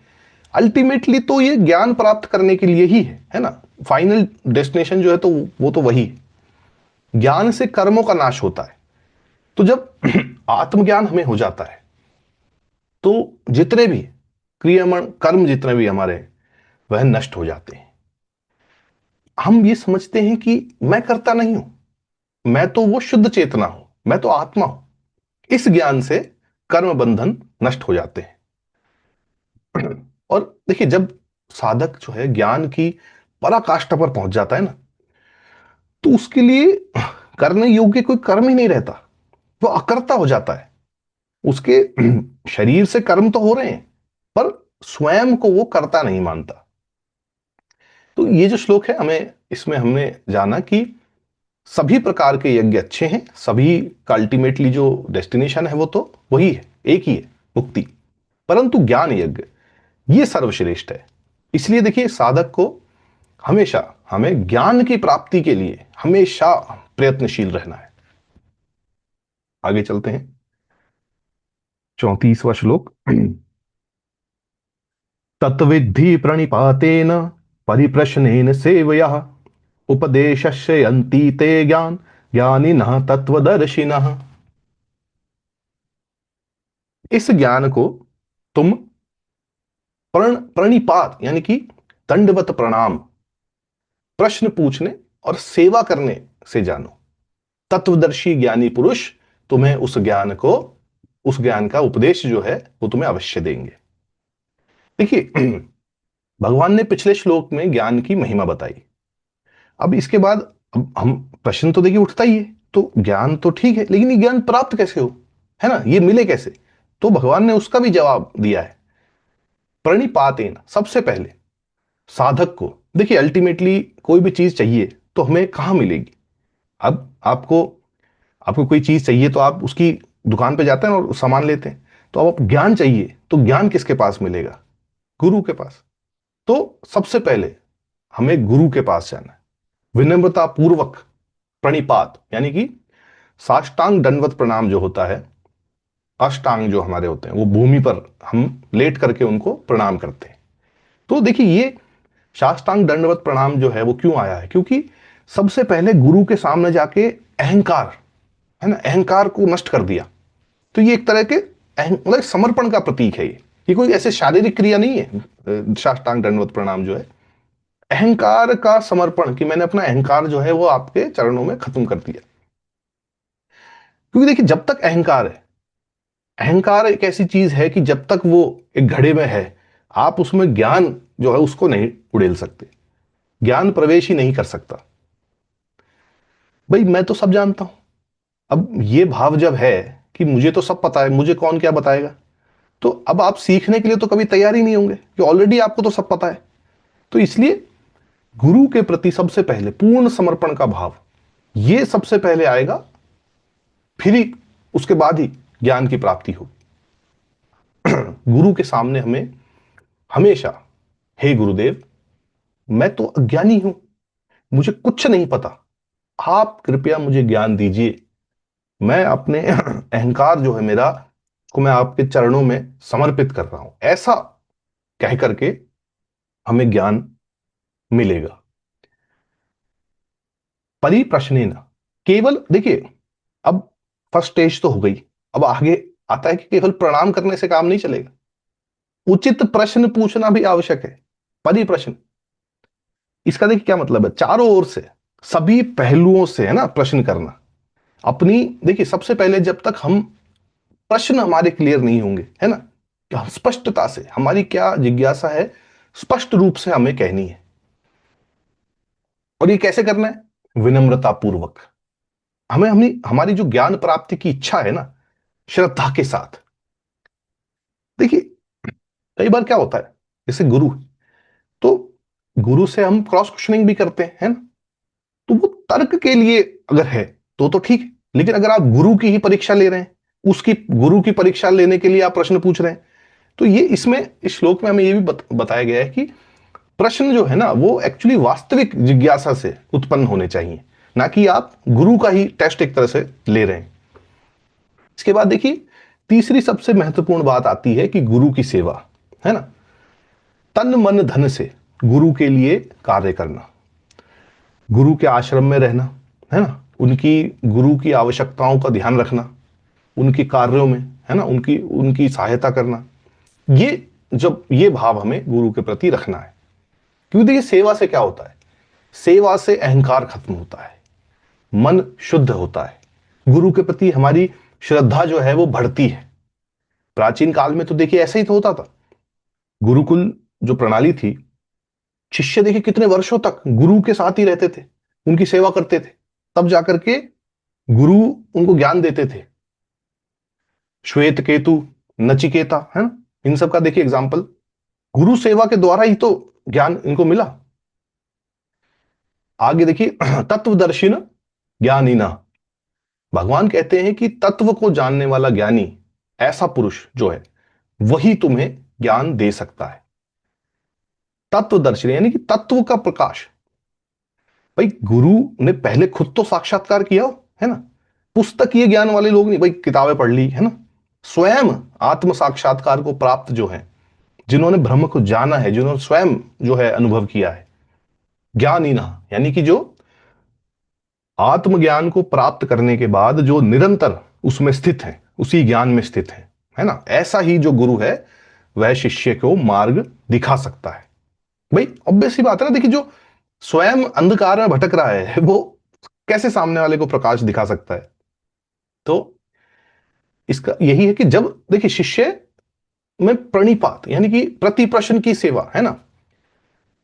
अल्टीमेटली तो ये ज्ञान प्राप्त करने के लिए ही है ना। फाइनल डेस्टिनेशन जो है तो वो तो वही है। ज्ञान से कर्मों का नाश होता है। तो जब आत्मज्ञान हमें हो जाता है, तो जितने भी क्रियामण कर्म जितने भी हमारे, वह नष्ट हो जाते हैं। हम ये समझते हैं कि मैं करता नहीं हूं, मैं तो वो शुद्ध चेतना हूं, मैं तो आत्मा हूं। इस ज्ञान से कर्म बंधन नष्ट हो जाते हैं। और देखिए, जब साधक जो है ज्ञान की पराकाष्ठा पर पहुंच जाता है ना, तो उसके लिए करने योग्य कोई कर्म ही नहीं रहता, वो अकर्ता हो जाता है। उसके शरीर से कर्म तो हो रहे हैं, पर स्वयं को वो कर्ता नहीं मानता। तो ये जो श्लोक है, हमें इसमें हमने जाना कि सभी प्रकार के यज्ञ अच्छे हैं, सभी का अल्टीमेटली जो डेस्टिनेशन है वो तो वही है, एक ही है, मुक्ति। परंतु ज्ञान यज्ञ ये सर्वश्रेष्ठ है। इसलिए देखिए, साधक को हमेशा हमें ज्ञान की प्राप्ति के लिए हमेशा प्रयत्नशील रहना है। आगे चलते हैं, 34वां श्लोक। तत्विद्धि प्रणिपातेन परिप्रश्नेन सेवया उपदेशस्य यन्ति ते ज्ञानिनः तत्वदर्शिनः। इस ज्ञान को तुम प्रणिपात यानी कि दंडवत प्रणाम, प्रश्न पूछने और सेवा करने से जानो। तत्वदर्शी ज्ञानी पुरुष तुम्हें उस ज्ञान को, उस ज्ञान का उपदेश जो है वो तुम्हें अवश्य देंगे। देखिए, भगवान ने पिछले श्लोक में ज्ञान की महिमा बताई। अब इसके बाद अब हम, प्रश्न तो देखिए उठता ही है, तो ज्ञान तो ठीक है, लेकिन ये ज्ञान प्राप्त कैसे हो, है ना, ये मिले कैसे? तो भगवान ने उसका भी जवाब दिया है। प्रणिपातेन, सबसे पहले साधक को देखिए, अल्टीमेटली कोई भी चीज चाहिए तो हमें कहां मिलेगी? अब आपको आपको कोई चीज चाहिए तो आप उसकी दुकान पे जाते हैं और सामान लेते हैं। तो अब आप ज्ञान चाहिए तो ज्ञान किसके पास मिलेगा? गुरु के पास। तो सबसे पहले हमें गुरु के पास जाना है, विनम्रता पूर्वक प्रणिपात, यानी कि साष्टांग दंडवत प्रणाम जो होता है, अष्टांग जो हमारे होते हैं वो भूमि पर हम लेट करके उनको प्रणाम करते हैं। तो देखिए ये साष्टांग दंडवत प्रणाम जो है वो क्यों आया है, क्योंकि सबसे पहले गुरु के सामने जाके अहंकार, है ना, अहंकार को नष्ट कर दिया। तो ये एक तरह के मतलब समर्पण का प्रतीक है। ये कोई ऐसे शारीरिक क्रिया नहीं है। साष्टांग दंडवत प्रणाम जो है अहंकार का समर्पण, कि मैंने अपना अहंकार जो है वो आपके चरणों में खत्म कर दिया। क्योंकि देखिए जब तक अहंकार है, अहंकार एक ऐसी चीज है कि जब तक वो एक घड़े में है, आप उसमें ज्ञान जो है उसको नहीं उड़ेल सकते, ज्ञान प्रवेश ही नहीं कर सकता। भाई मैं तो सब जानता हूं, अब ये भाव जब है कि मुझे तो सब पता है, मुझे कौन क्या बताएगा, तो अब आप सीखने के लिए तो कभी तैयार ही नहीं होंगे, कि ऑलरेडी आपको तो सब पता है। तो इसलिए गुरु के प्रति सबसे पहले पूर्ण समर्पण का भाव, ये सबसे पहले आएगा, फिर ही उसके बाद ही ज्ञान की प्राप्ति होगी। गुरु के सामने हमें हमेशा, हे गुरुदेव मैं तो अज्ञानी हूं, मुझे कुछ नहीं पता, आप कृपया मुझे ज्ञान दीजिए, मैं अपने अहंकार जो है मेरा को मैं आपके चरणों में समर्पित कर रहा हूं, ऐसा कह करके हमें ज्ञान मिलेगा। परिप्रश्नेन, केवल देखिए अब फर्स्ट स्टेज तो हो गई, अब आगे आता है कि केवल प्रणाम करने से काम नहीं चलेगा, उचित प्रश्न पूछना भी आवश्यक है। परिप्रश्न, इसका देखिए क्या मतलब है, चारों ओर से सभी पहलुओं से, है ना, प्रश्न करना। अपनी देखिए सबसे पहले जब तक हम प्रश्न हमारे क्लियर नहीं होंगे, है ना, कि हम स्पष्टता से हमारी क्या जिज्ञासा है स्पष्ट रूप से हमें कहनी है। और ये कैसे करना है, विनम्रता पूर्वक। हमें हमारी जो ज्ञान प्राप्ति की इच्छा है ना, श्रद्धा के साथ। देखिए कई बार क्या होता है, जैसे गुरु, तो गुरु से हम क्रॉस क्वेश्चनिंग भी करते हैं, है ना, तो वो तर्क के लिए अगर है तो ठीक है। लेकिन अगर आप गुरु की ही परीक्षा ले रहे हैं, उसकी गुरु की परीक्षा लेने के लिए आप प्रश्न पूछ रहे हैं, तो ये इसमें इस श्लोक में हमें ये भी बताया गया है कि प्रश्न जो है ना वो एक्चुअली वास्तविक जिज्ञासा से उत्पन्न होने चाहिए, ना कि आप गुरु का ही टेस्ट एक तरह से ले रहे हैं। इसके बाद देखिए तीसरी सबसे महत्वपूर्ण बात आती है कि गुरु की सेवा, है ना, तन मन धन से गुरु के लिए कार्य करना, गुरु के आश्रम में रहना, है ना, उनकी गुरु की आवश्यकताओं का ध्यान रखना, उनके कार्यों में, है ना, उनकी उनकी सहायता करना, ये जब ये भाव हमें गुरु के प्रति रखना है। क्योंकि देखिए सेवा से क्या होता है, सेवा से अहंकार खत्म होता है, मन शुद्ध होता है, गुरु के प्रति हमारी श्रद्धा जो है वो बढ़ती है। प्राचीन काल में तो देखिए ऐसा ही तो होता था, गुरुकुल जो प्रणाली थी, शिष्य देखिए कितने वर्षों तक गुरु के साथ ही रहते थे, उनकी सेवा करते थे, तब जाकर के गुरु उनको ज्ञान देते थे। श्वेत केतु, नचिकेता, है ना, इन सब का देखिए एग्जाम्पल, गुरु सेवा के द्वारा ही तो ज्ञान इनको मिला। आगे देखिए तत्वदर्शिन ज्ञानी ना, भगवान कहते हैं कि तत्व को जानने वाला ज्ञानी, ऐसा पुरुष जो है वही तुम्हें ज्ञान दे सकता है। तत्वदर्शी यानी कि तत्व का प्रकाश। भाई गुरु ने पहले खुद तो साक्षात्कार किया हो, है ना, पुस्तकीय ज्ञान वाले लोग नहीं, भाई किताबें पढ़ ली, है ना, स्वयं आत्म साक्षात्कार को प्राप्त जो है, जिन्होंने ब्रह्म को जाना है, जिन्होंने स्वयं जो है अनुभव किया है, ज्ञानी ना, यानी कि जो आत्मज्ञान को प्राप्त करने के बाद जो निरंतर उसमें स्थित है, उसी ज्ञान में स्थित है ना, ऐसा ही जो गुरु है वह शिष्य को मार्ग दिखा सकता है। भाई ऑब्वियस सी बात है ना, देखिए जो स्वयं अंधकार में भटक रहा है वो कैसे सामने वाले को प्रकाश दिखा सकता है। तो इसका यही है कि जब देखिए शिष्य में प्रणिपात यानी कि प्रति प्रश्न की सेवा, है ना,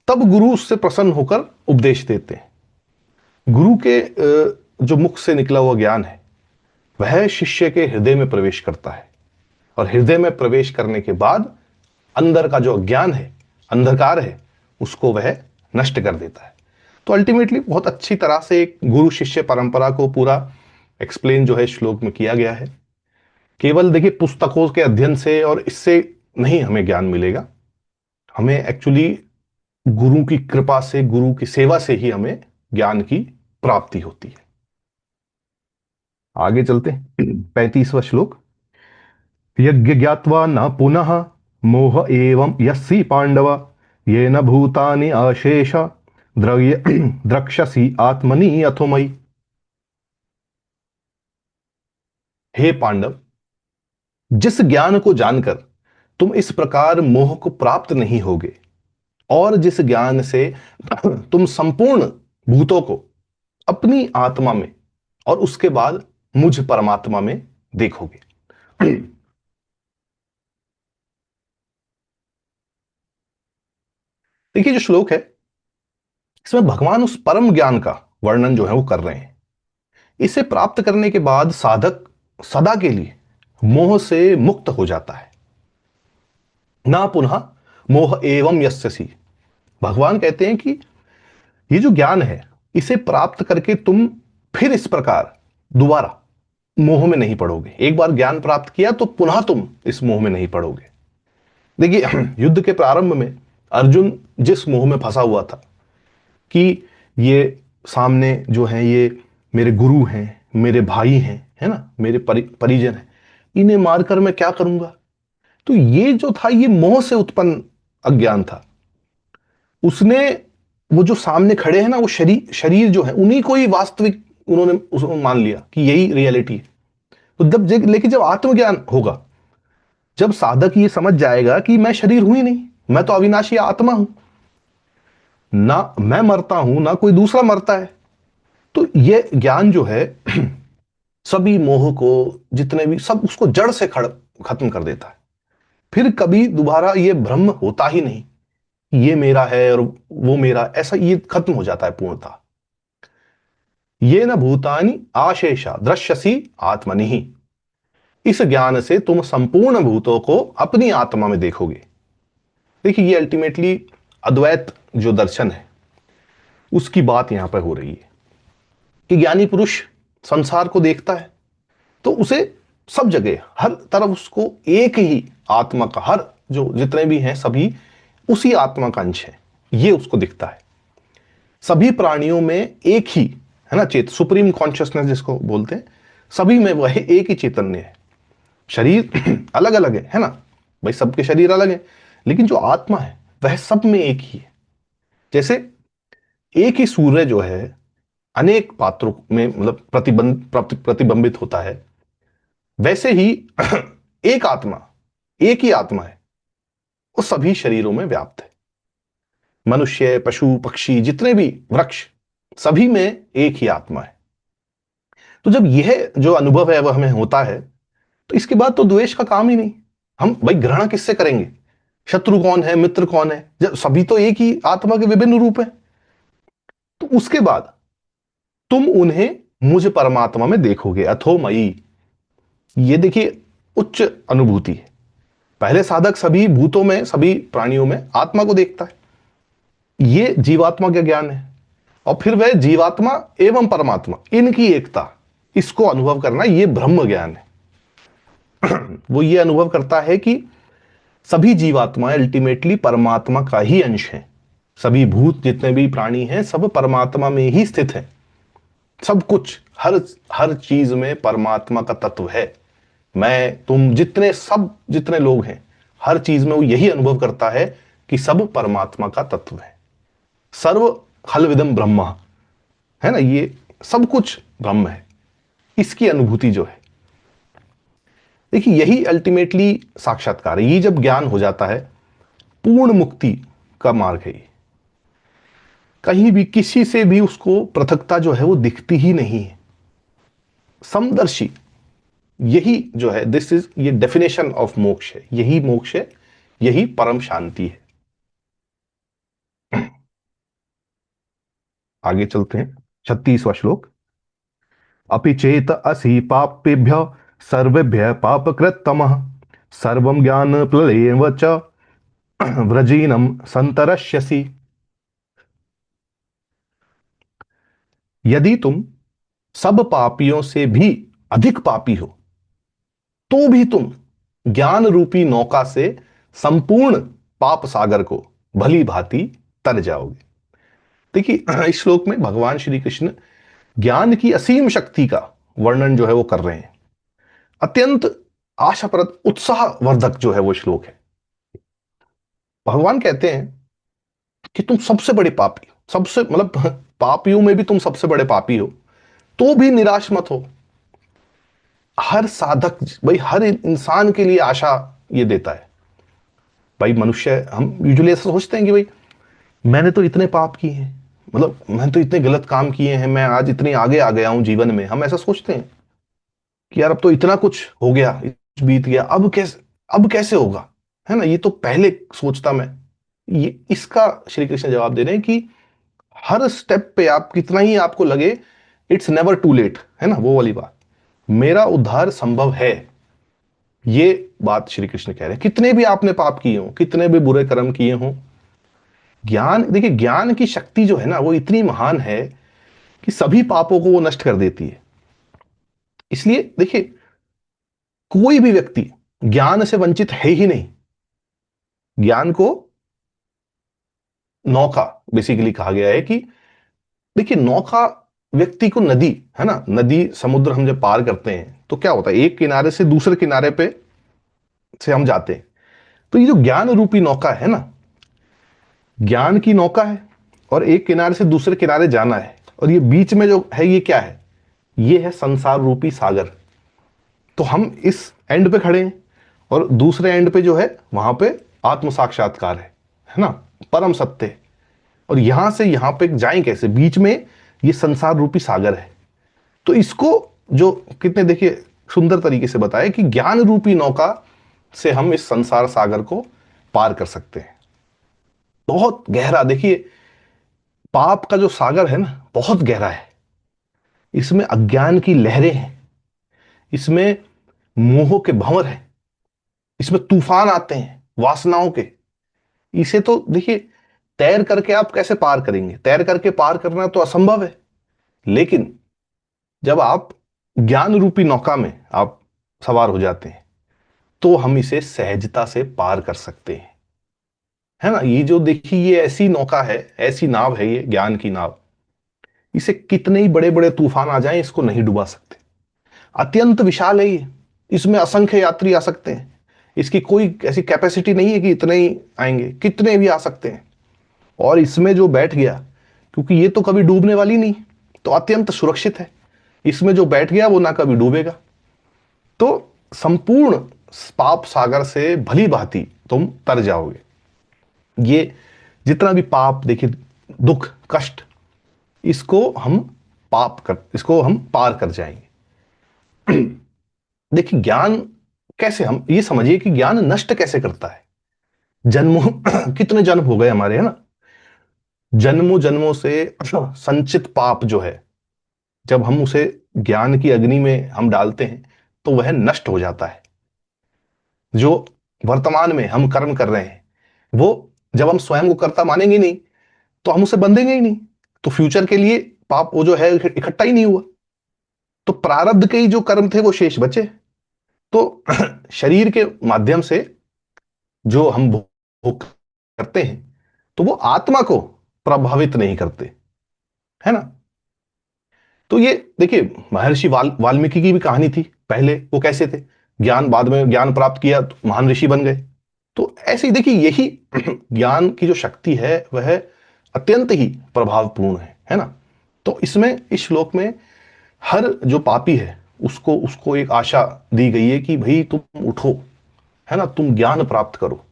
तब गुरु उससे प्रसन्न होकर उपदेश देते हैं। गुरु के जो मुख से निकला हुआ ज्ञान है वह शिष्य के हृदय में प्रवेश करता है, और हृदय में प्रवेश करने के बाद अंदर का जो अज्ञान है, अंधकार है, उसको वह नष्ट कर देता है। तो अल्टीमेटली बहुत अच्छी तरह से एक गुरु शिष्य परंपरा को पूरा एक्सप्लेन जो है श्लोक में किया गया है। केवल देखिए पुस्तकों के अध्ययन से और इससे नहीं हमें ज्ञान मिलेगा, हमें एक्चुअली गुरु की कृपा से, गुरु की सेवा से ही हमें ज्ञान की प्राप्ति होती है। आगे चलते हैं। 35वां श्लोक। यज्ञ ज्ञात्वा न पुनः मोह एवं यस्सी पांडव ये न भूतानि अशेष द्रव्य द्रक्षसी आत्मनि अथो मयि। हे पांडव, जिस ज्ञान को जानकर तुम इस प्रकार मोह को प्राप्त नहीं होगे, और जिस ज्ञान से तुम संपूर्ण भूतों को अपनी आत्मा में और उसके बाद मुझ परमात्मा में देखोगे। देखिए, जो श्लोक है इसमें भगवान उस परम ज्ञान का वर्णन जो है वो कर रहे हैं। इसे प्राप्त करने के बाद साधक सदा के लिए मोह से मुक्त हो जाता है। ना पुनः मोह एवं यस्यसि। भगवान कहते हैं कि ये जो ज्ञान है, इसे प्राप्त करके तुम फिर इस प्रकार दोबारा मोह में नहीं पड़ोगे। एक बार ज्ञान प्राप्त किया तो पुनः तुम इस मोह में नहीं पड़ोगे। देखिए, युद्ध के प्रारंभ में अर्जुन जिस मोह में फंसा हुआ था कि ये सामने जो है ये मेरे गुरु हैं, मेरे भाई हैं, है ना, मेरे परिजन हैं, इन्हें मारकर मैं क्या करूंगा, तो ये जो था ये मोह से उत्पन्न अज्ञान था। उसने वो जो सामने खड़े हैं ना, वो शरीर शरीर जो है उन्हीं को ही वास्तविक उन्होंने उसको मान लिया कि यही रियलिटी है। तो लेकिन जब आत्मज्ञान होगा, जब साधक ये समझ जाएगा कि मैं शरीर हूं ही नहीं, मैं तो अविनाशी आत्मा हूं, ना मैं मरता हूं ना कोई दूसरा मरता है, तो ये ज्ञान जो है सभी मोह को, जितने भी सब, उसको जड़ से खत्म कर देता है। फिर कभी दोबारा ये भ्रम होता ही नहीं, ये मेरा है और वो मेरा, ऐसा ये खत्म हो जाता है पूर्णतः। ये न भूतानि आशेषा दृश्यसी आत्मनि ही। इस ज्ञान से तुम संपूर्ण भूतों को अपनी आत्मा में देखोगे। देखिए, ये अल्टीमेटली अद्वैत जो दर्शन है उसकी बात यहां पर हो रही है कि ज्ञानी पुरुष संसार को देखता है तो उसे सब जगह हर तरफ उसको एक ही आत्मा का, हर जो जितने भी हैं सभी उसी आत्मा का अंश है, ये उसको दिखता है। सभी प्राणियों में एक ही है ना सुप्रीम कॉन्शियसनेस जिसको बोलते हैं, सभी में वह एक ही चैतन्य है। शरीर अलग अलग है ना भाई, सबके शरीर अलग है, लेकिन जो आत्मा है वह सब में एक ही है। जैसे एक ही सूर्य जो है अनेक पात्रों में मतलब प्रतिबिंबित होता है, वैसे ही एक आत्मा, एक ही आत्मा है, वो सभी शरीरों में व्याप्त है। मनुष्य, पशु, पक्षी, जितने भी वृक्ष, सभी में एक ही आत्मा है। तो जब यह जो अनुभव है वह हमें होता है तो इसके बाद तो द्वेष का काम ही नहीं। हम भाई घृणा किससे करेंगे? शत्रु कौन है, मित्र कौन है, जब सभी तो एक ही आत्मा के विभिन्न रूप हैं। तो उसके बाद तुम उन्हें मुझ परमात्मा में देखोगे, अथो मयि। ये देखिए उच्च अनुभूति है। पहले साधक सभी भूतों में, सभी प्राणियों में आत्मा को देखता है, ये जीवात्मा का ज्ञान है। और फिर वह जीवात्मा एवं परमात्मा इनकी एकता, इसको अनुभव करना, ये ब्रह्म ज्ञान है। वो ये अनुभव करता है कि सभी जीवात्माएं अल्टीमेटली परमात्मा का ही अंश हैं। सभी भूत जितने भी प्राणी हैं सब परमात्मा में ही स्थित हैं। सब कुछ, हर हर चीज में परमात्मा का तत्व है। मैं, तुम, जितने सब जितने लोग हैं, हर चीज में वो यही अनुभव करता है कि सब परमात्मा का तत्व है। सर्व खलविदम ब्रह्म, है ना, ये सब कुछ ब्रह्म है। इसकी अनुभूति जो है, देखिए यही अल्टीमेटली साक्षात्कार है। ये जब ज्ञान हो जाता है, पूर्ण मुक्ति का मार्ग है ये। कहीं भी किसी से भी उसको पृथकता जो है वो दिखती ही नहीं है। समदर्शी, यही जो है, दिस इज, ये डेफिनेशन ऑफ मोक्ष है, यही मोक्ष है, यही परम शांति है। आगे चलते हैं। 36वां श्लोक। अपि चेत असि पापेभ्य सर्वेभ्य पापकृत्तमः सर्वं ज्ञान प्लयेव च व्रजीनम संतरश्यसि। यदि तुम सब पापियों से भी अधिक पापी हो तो भी तुम ज्ञान रूपी नौका से संपूर्ण पाप सागर को भली भांति तर जाओगे। देखिए, इस श्लोक में भगवान श्री कृष्ण ज्ञान की असीम शक्ति का वर्णन जो है वो कर रहे हैं। अत्यंत आशाप्रद उत्साहवर्धक जो है वो श्लोक है। भगवान कहते हैं कि तुम सबसे बड़े पापी हो, सबसे मतलब पापियों में भी तुम सबसे बड़े पापी हो, तो भी निराश मत हो। हर साधक भाई, हर इंसान के लिए आशा ये देता है। भाई मनुष्य, हम यूजुअली ऐसा सोचते हैं कि भाई मैंने तो इतने पाप किए हैं, मतलब मैंने तो इतने गलत काम किए हैं, मैं आज इतनी आगे आ गया हूं जीवन में, हम ऐसा सोचते हैं कि यार अब तो इतना कुछ हो गया, कुछ बीत गया, अब कैसे होगा, है ना। ये तो पहले सोचता मैं। ये इसका श्री कृष्ण जवाब दे रहे हैं कि हर स्टेप पे आप कितना ही आपको लगे, इट्स नेवर टू लेट, है ना वो वाली बात, मेरा उद्धार संभव है। ये बात श्री कृष्ण कह रहे हैं। कितने भी आपने पाप किए हो, कितने भी बुरे कर्म किए हो, ज्ञान, देखिए ज्ञान की शक्ति जो है ना वो इतनी महान है कि सभी पापों को वो नष्ट कर देती है। इसलिए देखिए, कोई भी व्यक्ति ज्ञान से वंचित है ही नहीं। ज्ञान को नौका बेसिकली कहा गया है कि देखिए, नौका व्यक्ति को नदी, है ना, नदी समुद्र हम जब पार करते हैं तो क्या होता है, एक किनारे से दूसरे किनारे पे से हम जाते हैं। तो ये जो ज्ञान रूपी नौका है ना, ज्ञान की नौका है, और एक किनारे से दूसरे किनारे जाना है, और ये बीच में जो है ये क्या है, ये है संसार रूपी सागर। तो हम इस एंड पे खड़े हैं, और दूसरे एंड पे जो है वहां पे आत्म साक्षात्कार है ना, परम सत्य है। और यहां से यहां पे जाएं कैसे, बीच में ये संसार रूपी सागर है। तो इसको जो कितने देखिए सुंदर तरीके से बताया कि ज्ञान रूपी नौका से हम इस संसार सागर को पार कर सकते हैं। बहुत गहरा, देखिए पाप का जो सागर है ना बहुत गहरा है। इसमें अज्ञान की लहरें हैं, इसमें मोह के भंवर हैं, इसमें तूफान आते हैं वासनाओं के। इसे तो देखिए तैर करके आप कैसे पार करेंगे, तैर करके पार करना तो असंभव है। लेकिन जब आप ज्ञान रूपी नौका में आप सवार हो जाते हैं तो हम इसे सहजता से पार कर सकते हैं, है ना। ये जो देखिए ये ऐसी नौका है, ऐसी नाव है, ये ज्ञान की नाव, इसे कितने ही बड़े बड़े तूफान आ जाएं इसको नहीं डुबा सकते। अत्यंत विशाल है ये, इसमें असंख्य यात्री आ सकते हैं। इसकी कोई ऐसी कैपेसिटी नहीं है कि इतने ही आएंगे, कितने भी आ सकते हैं। और इसमें जो बैठ गया, क्योंकि ये तो कभी डूबने वाली नहीं, तो अत्यंत सुरक्षित है। इसमें जो बैठ गया वो ना कभी डूबेगा। तो संपूर्ण पाप सागर से भली भांति तुम तर जाओगे। ये जितना भी पाप देखिए, दुख कष्ट, इसको हम पार कर जाएंगे। देखिए ज्ञान कैसे, हम ये समझिए कि ज्ञान नष्ट कैसे करता है। जन्मों कितने जन्म हो गए हमारे, है ना, जन्मों जन्मों से संचित पाप जो है, जब हम उसे ज्ञान की अग्नि में हम डालते हैं तो वह नष्ट हो जाता है। जो वर्तमान में हम कर्म कर रहे हैं वो, जब हम स्वयं को कर्ता मानेंगे नहीं तो हम उसे बंधेंगे ही नहीं। तो फ्यूचर के लिए पाप वो जो है इकट्ठा ही नहीं हुआ। तो प्रारब्ध के ही जो कर्म थे वो शेष बचे। तो शरीर के माध्यम से जो हम भोग करते हैं तो वो आत्मा को प्रभावित नहीं करते, है ना। तो ये देखिए महर्षि वाल्मीकि की भी कहानी थी। पहले वो कैसे थे, ज्ञान, बाद में ज्ञान प्राप्त किया तो महान ऋषि बन गए। तो ऐसे ही देखिए यही ज्ञान की जो शक्ति है वह अत्यंत ही प्रभावपूर्ण है ना। तो इसमें इस श्लोक में हर जो पापी है उसको उसको एक आशा दी गई है कि भाई तुम उठो, है ना, तुम ज्ञान प्राप्त करो।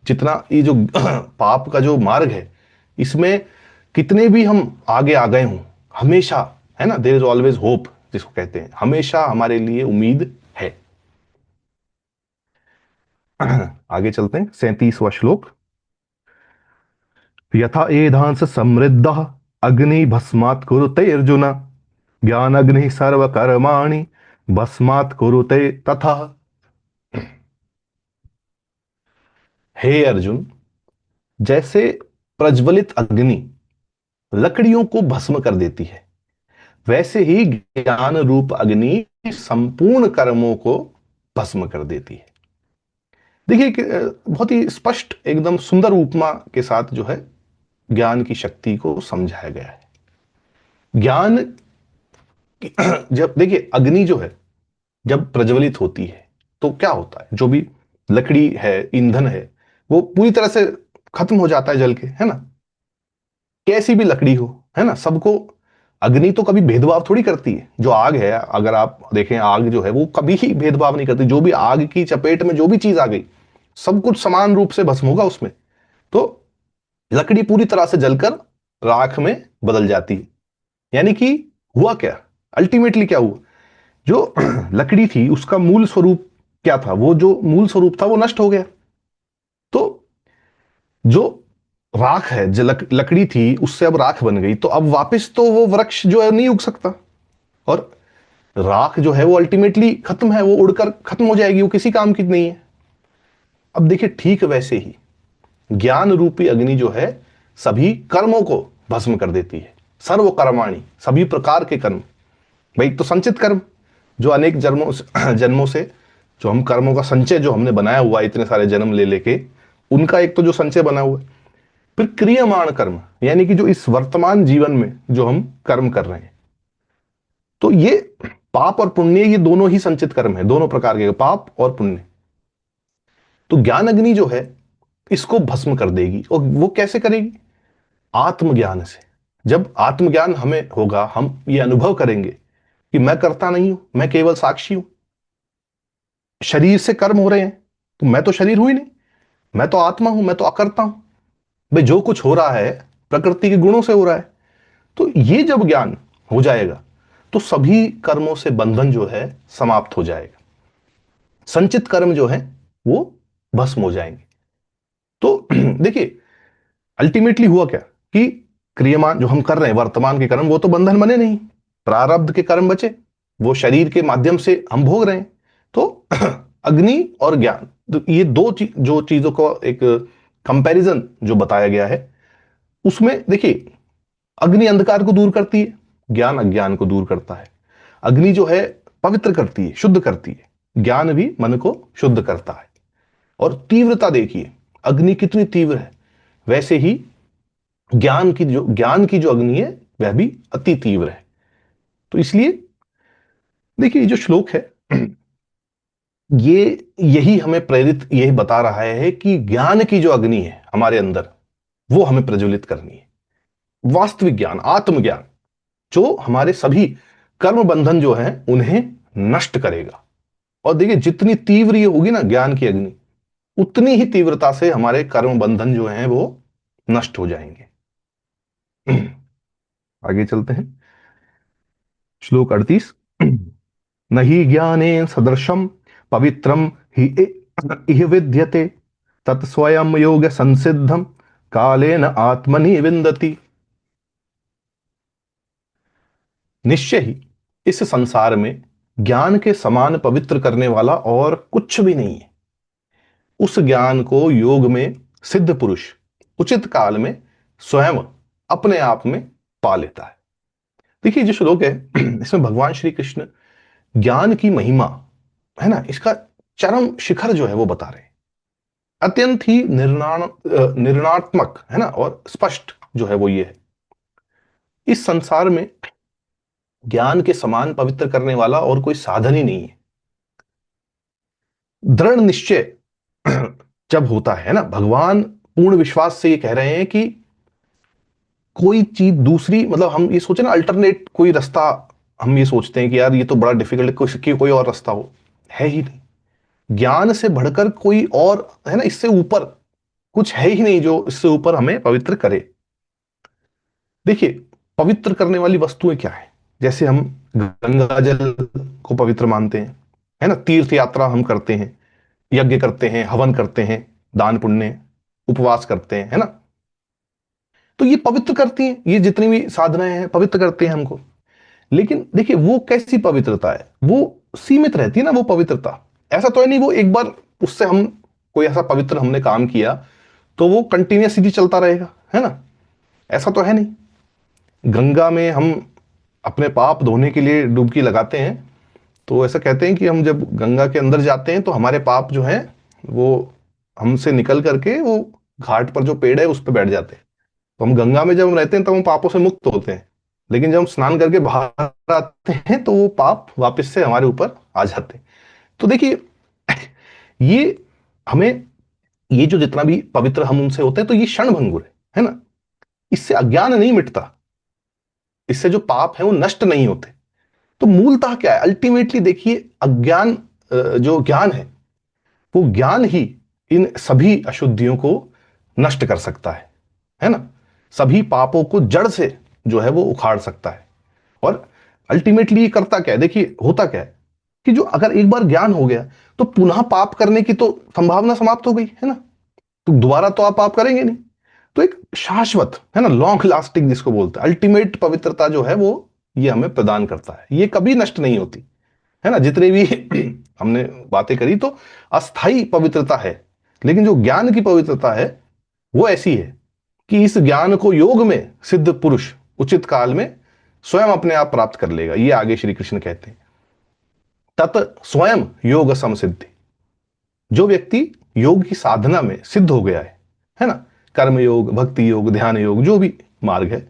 जितना ये जो पाप का जो मार्ग है, इसमें कितने भी हम आगे आ गए हों, हमेशा, है ना, देयर इज ऑलवेज होप, जिसको कहते हैं, हमेशा हमारे लिए उम्मीद है। आगे चलते हैं, 37वां श्लोक। यथा एधांस समृद्ध अग्नि भस्मात् कुरुते अर्जुन, ज्ञान अग्नि सर्व कर्माणि भस्मात् कुरुते तथा। हे अर्जुन, जैसे प्रज्वलित अग्नि लकड़ियों को भस्म कर देती है, वैसे ही ज्ञान रूप अग्नि संपूर्ण कर्मों को भस्म कर देती है। देखिए बहुत ही स्पष्ट एकदम सुंदर उपमा के साथ जो है ज्ञान की शक्ति को समझाया गया है। ज्ञान जब देखिए अग्नि जो है जब प्रज्वलित होती है तो क्या होता है, जो भी लकड़ी है, ईंधन है, वो पूरी तरह से खत्म हो जाता है जल के, है ना। कैसी भी लकड़ी हो, है ना, सबको अग्नि तो कभी भेदभाव थोड़ी करती है। जो आग है, अगर आप देखें, आग जो है वो कभी ही भेदभाव नहीं करती। जो भी आग की चपेट में जो भी चीज आ गई, सब कुछ समान रूप से भस्म होगा उसमें। तो लकड़ी पूरी तरह से जलकर राख में बदल जाती है। यानी कि हुआ क्या, अल्टीमेटली क्या हुआ, जो लकड़ी थी उसका मूल स्वरूप क्या था, वो जो मूल स्वरूप था वो नष्ट हो गया। तो जो राख है, जो लकड़ी थी उससे अब राख बन गई, तो अब वापस तो वो वृक्ष जो है नहीं उग सकता। और राख जो है वो अल्टीमेटली खत्म है, वो उड़कर खत्म हो जाएगी, वो किसी काम की नहीं है। अब देखिए ठीक वैसे ही ज्ञान रूपी अग्नि जो है सभी कर्मों को भस्म कर देती है। सर्व कर्माणि, सभी प्रकार के कर्म। भाई तो संचित कर्म, जो अनेक जन्मों से जो हम कर्मों का संचय जो हमने बनाया हुआ है, इतने सारे जन्म ले लेके, उनका एक तो जो संचय बना हुआ है। फिर क्रियमाण कर्म, यानी कि जो इस वर्तमान जीवन में जो हम कर्म कर रहे हैं, तो ये पाप और पुण्य, ये दोनों ही संचित कर्म है, दोनों प्रकार के पाप और पुण्य। तो ज्ञान अग्नि जो है इसको भस्म कर देगी। और वो कैसे करेगी, आत्मज्ञान से। जब आत्मज्ञान हमें होगा, हम ये अनुभव करेंगे कि मैं करता नहीं हूं, मैं केवल साक्षी हूं। शरीर से कर्म हो रहे हैं तो मैं तो शरीर हूं ही नहीं, मैं तो आत्मा हूं, मैं तो अकर्ता हूं। भाई जो कुछ हो रहा है प्रकृति के गुणों से हो रहा है। तो ये जब ज्ञान हो जाएगा तो सभी कर्मों से बंधन जो है समाप्त हो जाएगा। संचित कर्म जो है वो भस्म हो जाएंगे। तो देखिए अल्टीमेटली हुआ क्या कि क्रियमान जो हम कर रहे हैं वर्तमान के कर्म, वो तो बंधन बने नहीं, प्रारब्ध के कर्म बचे, वो शरीर के माध्यम से हम भोग रहे हैं। तो अग्नि और ज्ञान, तो ये जो चीजों को एक कंपैरिजन जो बताया गया है, उसमें देखिए अग्नि अंधकार को दूर करती है, ज्ञान अज्ञान को दूर करता है। अग्नि जो है पवित्र करती है, शुद्ध करती है, ज्ञान भी मन को शुद्ध करता है। और तीव्रता देखिए अग्नि कितनी तीव्र है, वैसे ही ज्ञान की जो अग्नि है वह भी अति तीव्र है। तो इसलिए देखिए जो श्लोक है ये यही हमें प्रेरित, यही बता रहा है कि ज्ञान की जो अग्नि है हमारे अंदर, वो हमें प्रज्वलित करनी है। वास्तविक ज्ञान, आत्मज्ञान, जो हमारे सभी कर्म बंधन जो हैं उन्हें नष्ट करेगा। और देखिए जितनी तीव्र ये होगी ना ज्ञान की अग्नि, उतनी ही तीव्रता से हमारे कर्म बंधन जो हैं वो नष्ट हो जाएंगे। आगे चलते हैं। श्लोक 38। नहीं ज्ञाने सदृशम पवित्रम हि इह विद्यते तत्स्वयं योग संसिद्धम कालेन आत्मनि विन्दति। निश्चय ही इस संसार में ज्ञान के समान पवित्र करने वाला और कुछ भी नहीं है। उस ज्ञान को योग में सिद्ध पुरुष उचित काल में स्वयं अपने आप में पा लेता है। देखिए जो श्लोक है इसमें भगवान श्री कृष्ण ज्ञान की महिमा, है ना, इसका चरम शिखर जो है वो बता रहे हैं। अत्यंत ही निर्णात्मक, है ना, और स्पष्ट जो है वो ये है, इस संसार में ज्ञान के समान पवित्र करने वाला और कोई साधन ही नहीं है। दृढ़ निश्चय जब होता है ना, भगवान पूर्ण विश्वास से ये कह रहे हैं कि कोई चीज दूसरी, मतलब हम ये सोचे ना अल्टरनेट कोई रास्ता, हम ये सोचते हैं कि यार ये तो बड़ा डिफिकल्ट, कोई और रास्ता हो, है ही नहीं। ज्ञान से बढ़कर कोई और, है ना, इससे ऊपर कुछ है ही नहीं जो इससे ऊपर हमें पवित्र करे। देखिए पवित्र करने वाली वस्तुएं क्या है, जैसे हम गंगा जल को पवित्र मानते हैं, है ना, तीर्थ यात्रा हम करते हैं, यज्ञ करते हैं, हवन करते हैं, दान पुण्य, उपवास करते हैं, है ना। तो ये पवित्र करती हैं, ये जितनी भी साधनाएं हैं पवित्र करते हैं हमको। लेकिन देखिए वो कैसी पवित्रता है, वो सीमित रहती है ना वो पवित्रता। ऐसा तो है नहीं वो एक बार उससे हम कोई ऐसा पवित्र हमने काम किया तो वो कंटिन्यूसली चलता रहेगा, है ना। ऐसा तो है नहीं। गंगा में हम अपने पाप धोने के लिए डुबकी लगाते हैं, तो ऐसा कहते हैं कि हम जब गंगा के अंदर जाते हैं तो हमारे पाप जो हैं वो हमसे निकल करके वो घाट पर जो पेड़ है उस पर बैठ जाते हैं। तो हम गंगा में जब हम रहते हैं तब हम पापों से मुक्त होते हैं। लेकिन जब हम स्नान करके बाहर आते हैं तो वो पाप वापस से हमारे ऊपर आ जाते हैं। तो देखिए, ये हमें, ये जो जितना भी पवित्र हम उनसे होते हैं तो ये क्षण भंगुर है ना, इससे अज्ञान नहीं मिटता, इससे जो पाप है वो नष्ट नहीं होते। तो मूलतः क्या है, अल्टीमेटली देखिए, अज्ञान, जो ज्ञान है वो ज्ञान ही इन सभी अशुद्धियों को नष्ट कर सकता है ना, सभी पापों को जड़ से जो है वो उखाड़ सकता है। और अल्टीमेटली ये करता क्या है, देखिए होता क्या है कि जो अगर एक बार ज्ञान हो गया तो पुनः पाप करने की तो संभावना समाप्त हो गई है ना, तो दोबारा तो आप पाप करेंगे नहीं। तो एक शाश्वत है ना, लॉन्ग लास्टिंग जिसको बोलते हैं, अल्टीमेट पवित्रता जो है वो ये हमें प्रदान करता है, ये कभी नष्ट नहीं होती है ना। जितने भी हमने बातें करी तो अस्थाई पवित्रता है, लेकिन जो ज्ञान की पवित्रता है वो ऐसी है कि इस ज्ञान को योग में सिद्ध पुरुष उचित काल में स्वयं अपने आप प्राप्त कर लेगा। ये आगे श्री कृष्ण कहते हैं, तत् स्वयं योग समसिद्धि। जो व्यक्ति योग की साधना में सिद्ध हो गया है ना, कर्म योग, भक्ति योग, ध्यान योग, जो भी मार्ग है,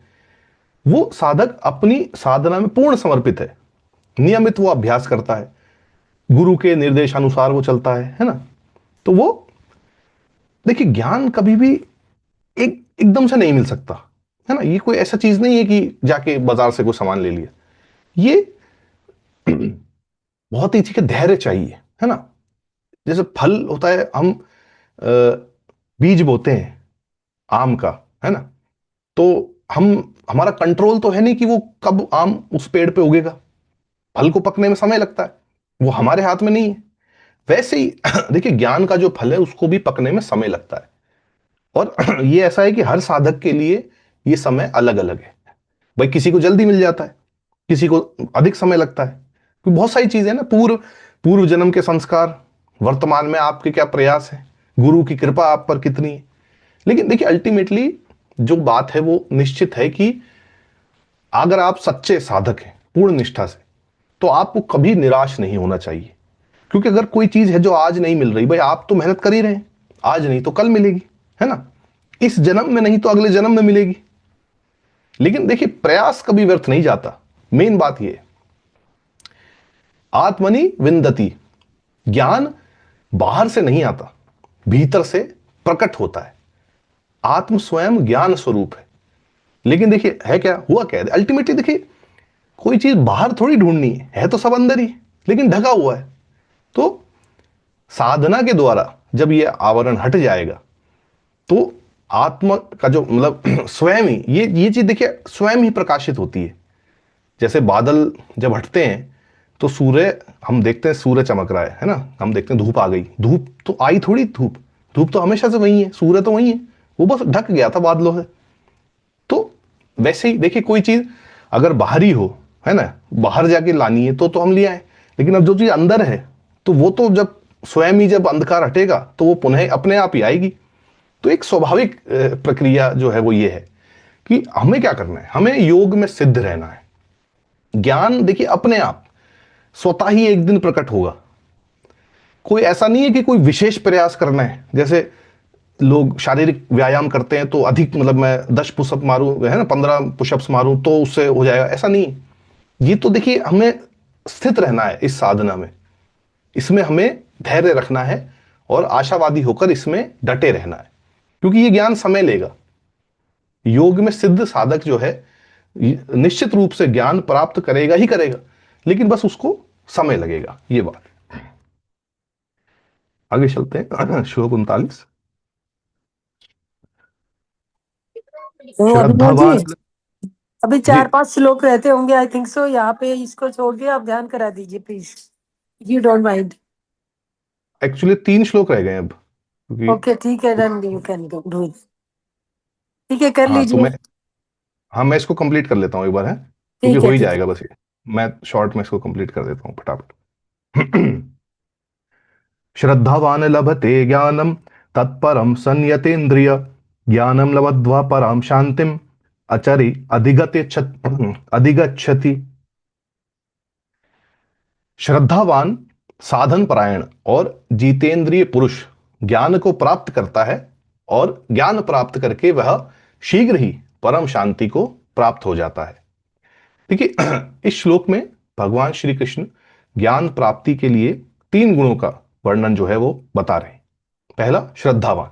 वो साधक अपनी साधना में पूर्ण समर्पित है, नियमित वो अभ्यास करता है, गुरु के निर्देशानुसार वो चलता है ना। तो वो देखिए, ज्ञान कभी भी एकदम से नहीं मिल सकता है ना, ये कोई ऐसा चीज नहीं है कि जाके बाजार से कोई सामान ले लिया। ये बहुत ही ठीक है, धैर्य चाहिए है ना। जैसे फल होता है, हम बीज बोते हैं आम का, है ना, तो हम, हमारा कंट्रोल तो है नहीं कि वो कब आम उस पेड़ पे उगेगा, फल को पकने में समय लगता है, वो हमारे हाथ में नहीं है। वैसे ही देखिए, ज्ञान का जो फल है उसको भी पकने में समय लगता है। और ये ऐसा है कि हर साधक के लिए ये समय अलग अलग है। भाई किसी को जल्दी मिल जाता है, किसी को अधिक समय लगता है, क्योंकि बहुत सारी चीजें ना, पूर्व पूर्व जन्म के संस्कार, वर्तमान में आपके क्या प्रयास है, गुरु की कृपा आप पर कितनी है। लेकिन देखिए, अल्टीमेटली जो बात है वो निश्चित है कि अगर आप सच्चे साधक हैं पूर्ण निष्ठा से, तो आपको कभी निराश नहीं होना चाहिए। क्योंकि अगर कोई चीज है जो आज नहीं मिल रही, भाई आप तो मेहनत कर ही रहे हैं, आज नहीं तो कल मिलेगी है ना, इस जन्म में नहीं तो अगले जन्म में मिलेगी। लेकिन देखिए, प्रयास कभी व्यर्थ नहीं जाता। मेन बात यह, आत्मनि विंदति, ज्ञान बाहर से नहीं आता, भीतर से प्रकट होता है। आत्म स्वयं ज्ञान स्वरूप है। लेकिन देखिए है क्या, हुआ क्या है, अल्टीमेटली देखिए, कोई चीज बाहर थोड़ी ढूंढनी है तो सब अंदर ही, लेकिन ढका हुआ है। तो साधना के द्वारा जब ये आवरण हट जाएगा तो आत्मा का जो मतलब स्वयं ही ये चीज देखिए स्वयं ही प्रकाशित होती है। जैसे बादल जब हटते हैं तो सूर्य, हम देखते हैं सूर्य चमक रहा है ना, हम देखते हैं धूप आ गई, धूप तो आई थोड़ी, धूप धूप तो हमेशा से वही है, सूर्य तो वही है, वो बस ढक गया था बादलों से। तो वैसे ही देखिए, कोई चीज अगर बाहरी हो है ना, बाहर जाके लानी है तो हम ले आए, लेकिन अब जो चीज अंदर है तो वो तो जब स्वयं ही जब अंधकार हटेगा तो वो पुनः अपने आप ही आएगी। तो एक स्वाभाविक प्रक्रिया जो है वो ये है कि हमें क्या करना है, हमें योग में सिद्ध रहना है। ज्ञान देखिए अपने आप स्वतः ही एक दिन प्रकट होगा। कोई ऐसा नहीं है कि कोई विशेष प्रयास करना है, जैसे लोग शारीरिक व्यायाम करते हैं तो अधिक, मतलब मैं 10 पुशअप मारूं है ना, 15 पुशअप्स मारूं तो उससे हो जाएगा, ऐसा नहीं। ये तो देखिए हमें स्थित रहना है इस साधना में, इसमें हमें धैर्य रखना है और आशावादी होकर इसमें डटे रहना है, क्योंकि ये ज्ञान समय लेगा। योग में सिद्ध साधक जो है निश्चित रूप से ज्ञान प्राप्त करेगा ही करेगा, लेकिन बस उसको समय लगेगा, ये बात। आगे चलते हैं श्लोक 39। तो अभिनव जी, श्रद्धावान, अभी जी 4-5 श्लोक रहते होंगे आई थिंक सो, यहाँ पे इसको छोड़ के आप ध्यान करा दीजिए please, you don't mind. Actually 3 श्लोक रह गए अब, क्योंकि ओके ठीक है, then you can do it. ठीक है, कर हाँ तो लीजिए। मैं, हाँ मैं इसको कंप्लीट कर लेता हूँ एक बार, है क्योंकि ठीक हो है ही ठीक है। जाएगा बस ये, मैं शॉर्ट में इसको कंप्लीट कर देता हूँ फटाफट। श्रद्धावान लभते ज्ञानम तत्परम संयतेन्द्रिय, ज्ञानम लब्ध्वा पराम शांतिम अचरि अधिगच्छति। श्रद्धावान, साधन परायण और जीतेंद्रिय पुरुष ज्ञान को प्राप्त करता है, और ज्ञान प्राप्त करके वह शीघ्र ही परम शांति को प्राप्त हो जाता है। देखिए इस श्लोक में भगवान श्री कृष्ण ज्ञान प्राप्ति के लिए 3 गुणों का वर्णन जो है वो बता रहे हैं। पहला, श्रद्धावान।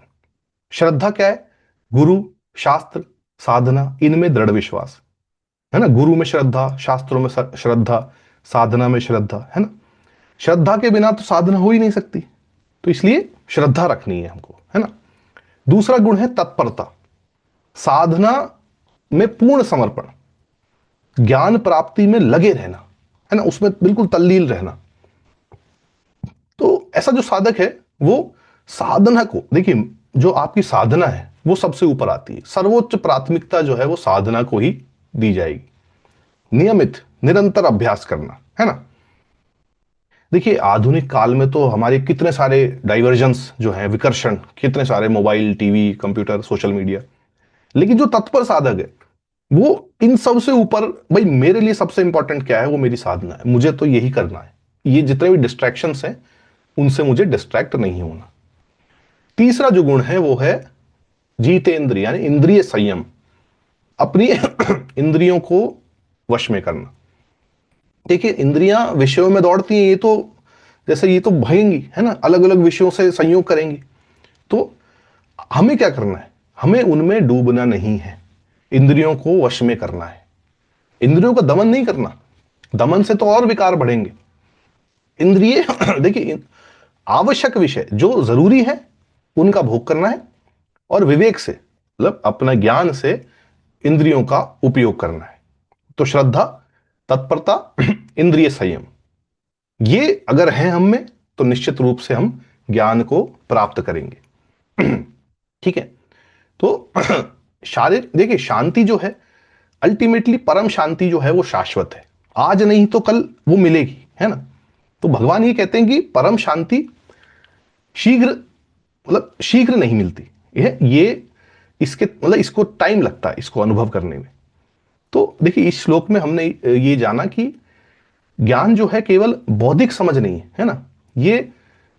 श्रद्धा क्या है? गुरु, शास्त्र, साधना, इनमें दृढ़ विश्वास, है ना। गुरु में श्रद्धा, शास्त्रों में श्रद्धा, साधना में श्रद्धा, है ना। श्रद्धा के बिना तो साधना हो ही नहीं सकती, तो इसलिए श्रद्धा रखनी है हमको, है ना। दूसरा गुण है तत्परता, साधना में पूर्ण समर्पण, ज्ञान प्राप्ति में लगे रहना, है ना, उसमें बिल्कुल तल्लीन रहना। तो ऐसा जो साधक है वो साधना को, देखिए जो आपकी साधना है वो सबसे ऊपर आती है, सर्वोच्च प्राथमिकता जो है वो साधना को ही दी जाएगी। नियमित निरंतर अभ्यास करना, है ना। देखिए आधुनिक काल में तो हमारे कितने सारे डाइवर्जन्स जो हैं, विकर्षण, कितने सारे, mobile, TV, computer, social media, लेकिन जो तत्पर साधक है वो इन सब से ऊपर, भाई मेरे लिए सबसे इंपॉर्टेंट क्या है? वो मेरी साधना है, मुझे तो यही करना है, ये जितने भी डिस्ट्रैक्शंस हैं उनसे मुझे डिस्ट्रैक्ट नहीं होना। तीसरा जो गुण है वो है जीतेंद्रिय, यानी इंद्रिय संयम, अपनी इंद्रियों को वश में करना। देखिए इंद्रियां विषयों में दौड़ती हैं, ये तो जैसे ये तो भगेंगी, है ना, अलग अलग विषयों से संयोग करेंगी। तो हमें क्या करना है? हमें उनमें डूबना नहीं है, इंद्रियों को वश में करना है, इंद्रियों का दमन नहीं करना। दमन से तो और विकार बढ़ेंगे। इंद्रिय देखिए आवश्यक विषय जो जरूरी है उनका भोग करना है, और विवेक से, मतलब अपना ज्ञान से इंद्रियों का उपयोग करना है। तो श्रद्धा, तत्परता, इंद्रिय संयम, ये अगर है हम में तो निश्चित रूप से हम ज्ञान को प्राप्त करेंगे। ठीक है। तो शारीरिक, देखिए शांति जो है अल्टीमेटली, परम शांति जो है वो शाश्वत है, आज नहीं तो कल वो मिलेगी, है ना। तो भगवान ये कहते हैं कि परम शांति शीघ्र, मतलब शीघ्र नहीं मिलती, ये इसके मतलब इसको टाइम लगता है इसको अनुभव करने में। तो देखिए इस श्लोक में हमने ये जाना कि ज्ञान जो है केवल बौद्धिक समझ नहीं है, है ना, ये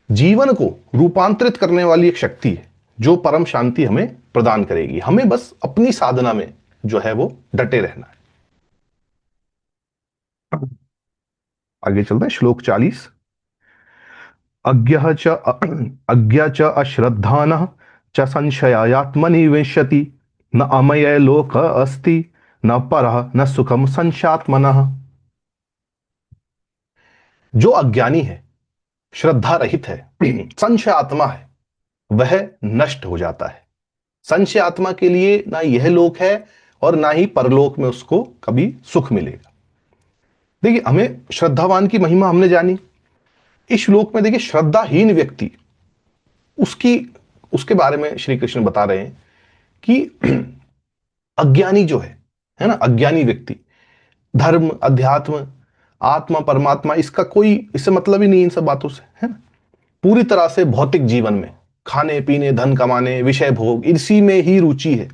जीवन को रूपांतरित करने वाली एक शक्ति है जो परम शांति हमें प्रदान करेगी। हमें बस अपनी साधना में जो है वो डटे रहना है। आगे चलते हैं, श्लोक 40। अज्ञ च अश्रद्धानः च संशयात्मनि विशति, न अमय लोक अस्ति, न परः न सुखम संशात्मनः। जो अज्ञानी है, श्रद्धा रहित है, संशय आत्मा है, वह नष्ट हो जाता है। संशय आत्मा के लिए ना यह लोक है और ना ही परलोक में उसको कभी सुख मिलेगा। देखिए हमें श्रद्धावान की महिमा हमने जानी। इस श्लोक में देखिए श्रद्धाहीन व्यक्ति, उसकी उसके बारे में श्री कृष्ण बता रहे हैं कि अज्ञानी जो है ना, अज्ञानी व्यक्ति, धर्म, अध्यात्म, आत्मा, परमात्मा, इसका कोई इससे मतलब ही नहीं इन सब बातों से, है ना। पूरी तरह से भौतिक जीवन में खाने पीने, धन कमाने, विषय भोग, इसी में ही रुचि है।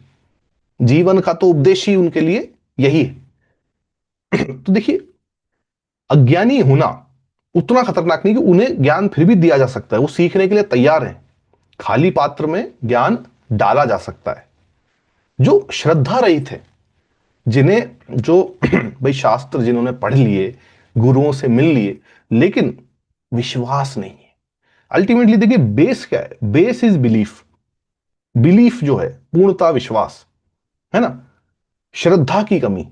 जीवन का तो उद्देश्य ही उनके लिए यही है। तो देखिए अज्ञानी होना उतना खतरनाक नहीं कि उन्हें ज्ञान फिर भी दिया जा सकता है, वो सीखने के लिए तैयार है, खाली पात्र में ज्ञान डाला जा सकता है। जो श्रद्धा रहित है, जिन्हें जो भाई शास्त्र जिन्होंने पढ़ लिए, गुरुओं से मिल लिए, लेकिन विश्वास नहीं है। अल्टीमेटली देखिए बेस क्या है? Base is belief. बिलीफ जो है पूर्णता विश्वास, है ना। श्रद्धा की कमी,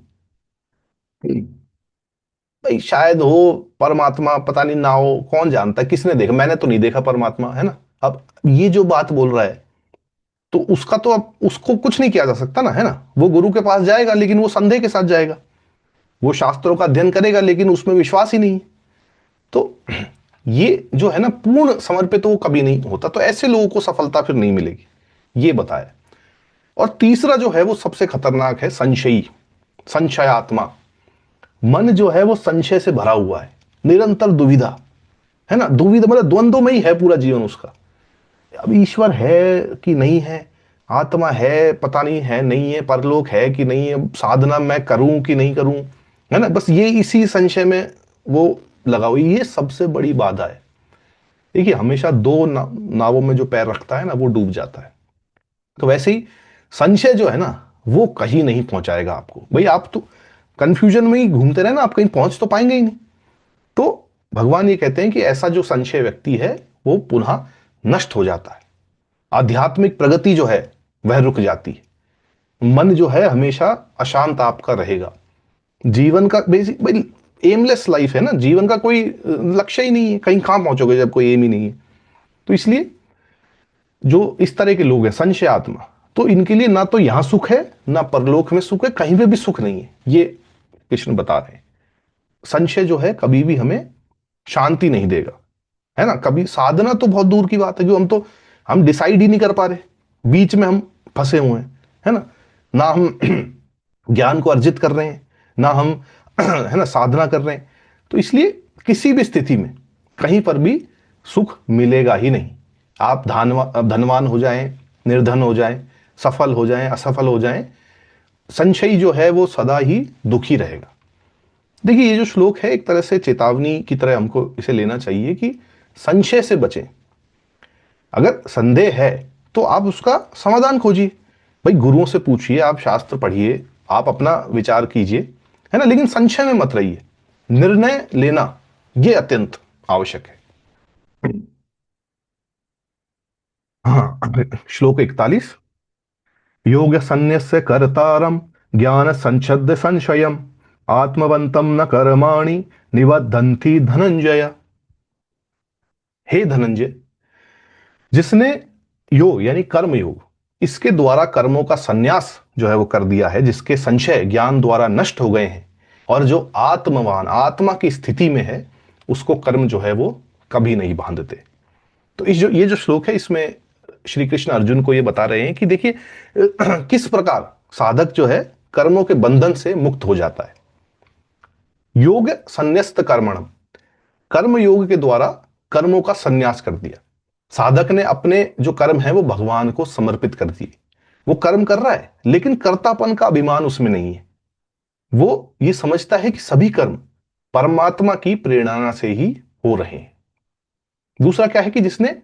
भाई शायद हो परमात्मा, पता नहीं ना हो, कौन जानता है, किसने देखा, मैंने तो नहीं देखा परमात्मा, है ना। अब ये जो बात बोल रहा है तो उसका तो अब उसको कुछ नहीं किया जा सकता ना, है ना। वो गुरु के पास जाएगा लेकिन वो संदेह के साथ जाएगा, वो शास्त्रों का अध्ययन करेगा लेकिन उसमें विश्वास ही नहीं है। तो ये जो है ना पूर्ण समर्पित तो वो कभी नहीं होता। तो ऐसे लोगों को सफलता फिर नहीं मिलेगी, ये बताया। और तीसरा जो है वो सबसे खतरनाक है, संशयी, संशयात्मा। मन जो है वो संशय से भरा हुआ है, निरंतर दुविधा, है ना। दुविधा मतलब द्वंद्व में ही है पूरा जीवन उसका। अब ईश्वर है कि नहीं है, आत्मा है पता नहीं है नहीं है, परलोक है कि नहीं है, साधना मैं करूं कि नहीं करूं, है ना। बस ये इसी संशय में वो लगा हुआ, ये सबसे बड़ी बाधा है। देखिए हमेशा दो नावों में जो पैर रखता है ना वो डूब जाता है। तो वैसे ही संशय जो है ना वो कहीं नहीं पहुंचाएगा आपको। भाई आप तो कंफ्यूजन में ही घूमते रहे ना, आप कहीं पहुंच तो पाएंगे ही नहीं। तो भगवान ये कहते हैं कि ऐसा जो संशय व्यक्ति है वो पुनः नष्ट हो जाता है, आध्यात्मिक प्रगति जो है वह रुक जाती है, मन जो है हमेशा अशांत आपका रहेगा, जीवन का बेसिक भाई एमलेस लाइफ है ना, जीवन का कोई लक्ष्य ही नहीं है, कहीं कहां पहुंचोगे जब कोई एम ही नहीं है। तो इसलिए जो इस तरह के लोग हैं संशय आत्मा, तो इनके लिए ना तो यहां सुख है ना परलोक में सुख है, कहीं पे भी सुख नहीं है, ये कृष्ण बता रहे हैं। संशय जो है कभी भी हमें शांति नहीं देगा, है ना। कभी साधना तो बहुत दूर की बात है, जो हम डिसाइड ही नहीं कर पा रहे, बीच में हम फंसे हुए हैं, है ना हम ज्ञान को अर्जित कर रहे हैं, ना हम है ना साधना कर रहे हैं। तो इसलिए किसी भी स्थिति में कहीं पर भी सुख मिलेगा ही नहीं। आप धनवान हो जाएं, निर्धन हो जाएं, सफल हो जाएं, असफल हो जाएं, संशयी जो है वो सदा ही दुखी रहेगा। देखिए ये जो श्लोक है एक तरह से चेतावनी की तरह हमको इसे लेना चाहिए कि संशय से बचें। अगर संदेह है तो आप उसका समाधान खोजिए, भाई गुरुओं से पूछिए, आप शास्त्र पढ़िए, आप अपना विचार कीजिए, है ना, लेकिन संशय में मत रहिए। निर्णय लेना यह अत्यंत आवश्यक है। हाँ, श्लोक 41, योग संन्यस्य कर्तारम ज्ञान संच्छद्य संशयम आत्मवंतम न कर्माणि निबद्धन्ति धनंजय। हे धनंजय, जिसने योग यानी कर्म योग इसके द्वारा कर्मों का संन्यास जो है वो कर दिया है, जिसके संशय ज्ञान द्वारा नष्ट हो गए हैं, और जो आत्मवान आत्मा की स्थिति में है, उसको कर्म जो है वो कभी नहीं बांधते। तो ये जो श्लोक है इसमें श्री कृष्ण अर्जुन को ये बता रहे हैं कि देखिए किस प्रकार साधक जो है कर्मों के बंधन से मुक्त हो जाता है। योग संन्यस्त कर्मणम, कर्म योग के द्वारा कर्मों का संन्यास कर दिया। साधक ने अपने जो कर्म है वो भगवान को समर्पित कर दिए। वो कर्म कर रहा है लेकिन कर्तापन का अभिमान उसमें नहीं है। वो ये समझता है कि सभी कर्म परमात्मा की प्रेरणा से ही हो रहे हैं। दूसरा क्या है कि जिसने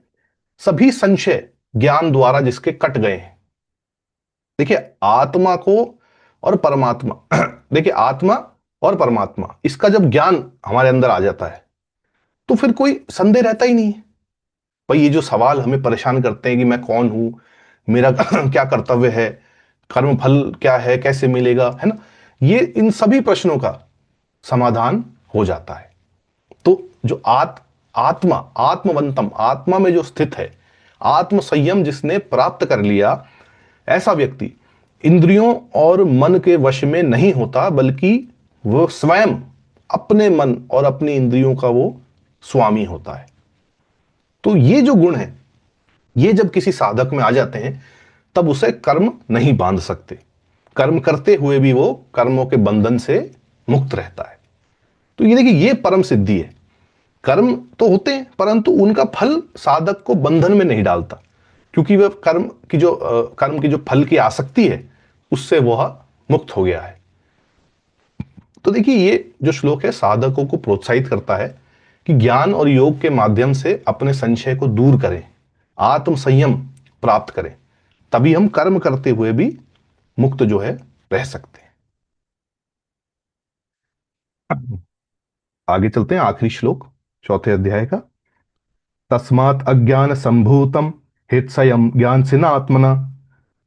सभी संशय ज्ञान द्वारा जिसके कट गए हैं। देखिए आत्मा को और परमात्मा देखिए आत्मा और परमात्मा इसका जब ज्ञान हमारे अंदर आ जाता है तो फिर कोई संदेह रहता ही नहीं है। भाई ये जो सवाल हमें परेशान करते हैं कि मैं कौन हूं, मेरा क्या कर्तव्य है, कर्म फल क्या है, कैसे मिलेगा, है ना, ये इन सभी प्रश्नों का समाधान हो जाता है। तो जो आत्मा आत्मवंतम, आत्मा में जो स्थित है, आत्म संयम जिसने प्राप्त कर लिया, ऐसा व्यक्ति इंद्रियों और मन के वश में नहीं होता, बल्कि वो स्वयं अपने मन और अपनी इंद्रियों का वो स्वामी होता है। तो ये जो गुण है ये जब किसी साधक में आ जाते हैं तब उसे कर्म नहीं बांध सकते। कर्म करते हुए भी वो कर्मों के बंधन से मुक्त रहता है। तो ये देखिए ये परम सिद्धि है। कर्म तो होते हैं परंतु उनका फल साधक को बंधन में नहीं डालता, क्योंकि वह कर्म की जो फल की आसक्ति है उससे वह मुक्त हो गया है। तो देखिए ये जो श्लोक है साधकों को प्रोत्साहित करता है कि ज्ञान और योग के माध्यम से अपने संशय को दूर करें, आत्म संयम प्राप्त करें, तभी हम कर्म करते हुए भी मुक्त जो है रह सकते हैं। आगे चलते हैं, आखिरी श्लोक चौथे अध्याय का। तस्मात् अज्ञान संभूतम हित्सयम ज्ञान सिना आत्मना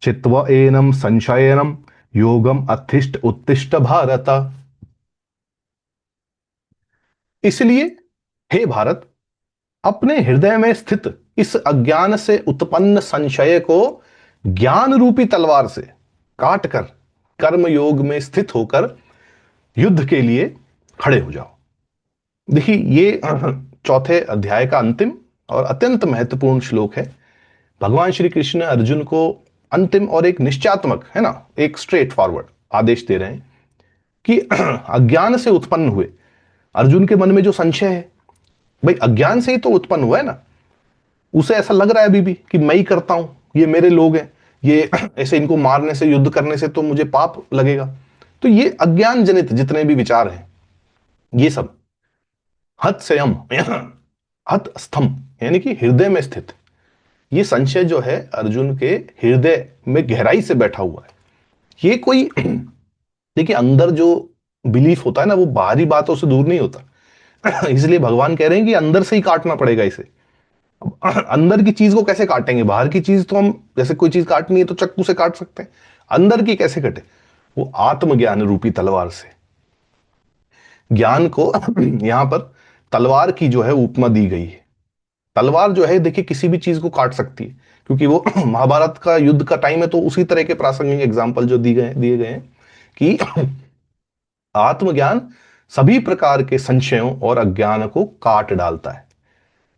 चित्व एनम संशयनम योगम अतिष्ठ उत्तिष्ठ भारत। इसलिए हे भारत, अपने हृदय में स्थित इस अज्ञान से उत्पन्न संशय को ज्ञान रूपी तलवार से काटकर कर्म योग में स्थित होकर युद्ध के लिए खड़े हो जाओ। देखिए ये चौथे अध्याय का अंतिम और अत्यंत महत्वपूर्ण श्लोक है। भगवान श्री कृष्ण अर्जुन को अंतिम और एक निश्चयात्मक, है ना, एक स्ट्रेट फॉरवर्ड आदेश दे रहे हैं कि अज्ञान से उत्पन्न हुए अर्जुन के मन में जो संशय है, भाई अज्ञान से ही तो उत्पन्न हुआ है ना। उसे ऐसा लग रहा है अभी भी कि मैं ही करता हूं, ये मेरे लोग हैं, ये ऐसे इनको मारने से, युद्ध करने से तो मुझे पाप लगेगा। तो ये अज्ञान जनित जितने भी विचार हैं ये सब हत संयम हत स्थम यानी कि हृदय में स्थित ये संशय जो है अर्जुन के हृदय में गहराई से बैठा हुआ है। ये कोई देखिए अंदर जो बिलीफ होता है ना, वो बाहरी बातों से दूर नहीं होता। इसलिए भगवान कह रहे हैं कि अंदर से ही काटना पड़ेगा इसे। अब अंदर की चीज को कैसे काटेंगे? बाहर की चीज तो हम, जैसे कोई चीज काटनी है तो चक्कू से काट सकते हैं, अंदर की कैसे कटे? वो आत्मज्ञान रूपी तलवार से। ज्ञान को यहां पर तलवार की जो है उपमा दी गई है। तलवार जो है देखिए किसी भी चीज को काट सकती है, क्योंकि वो महाभारत का युद्ध का टाइम है, तो उसी तरह के प्रासंगिक एग्जाम्पल जो दिए गए हैं कि आत्मज्ञान सभी प्रकार के संशयों और अज्ञान को काट डालता है।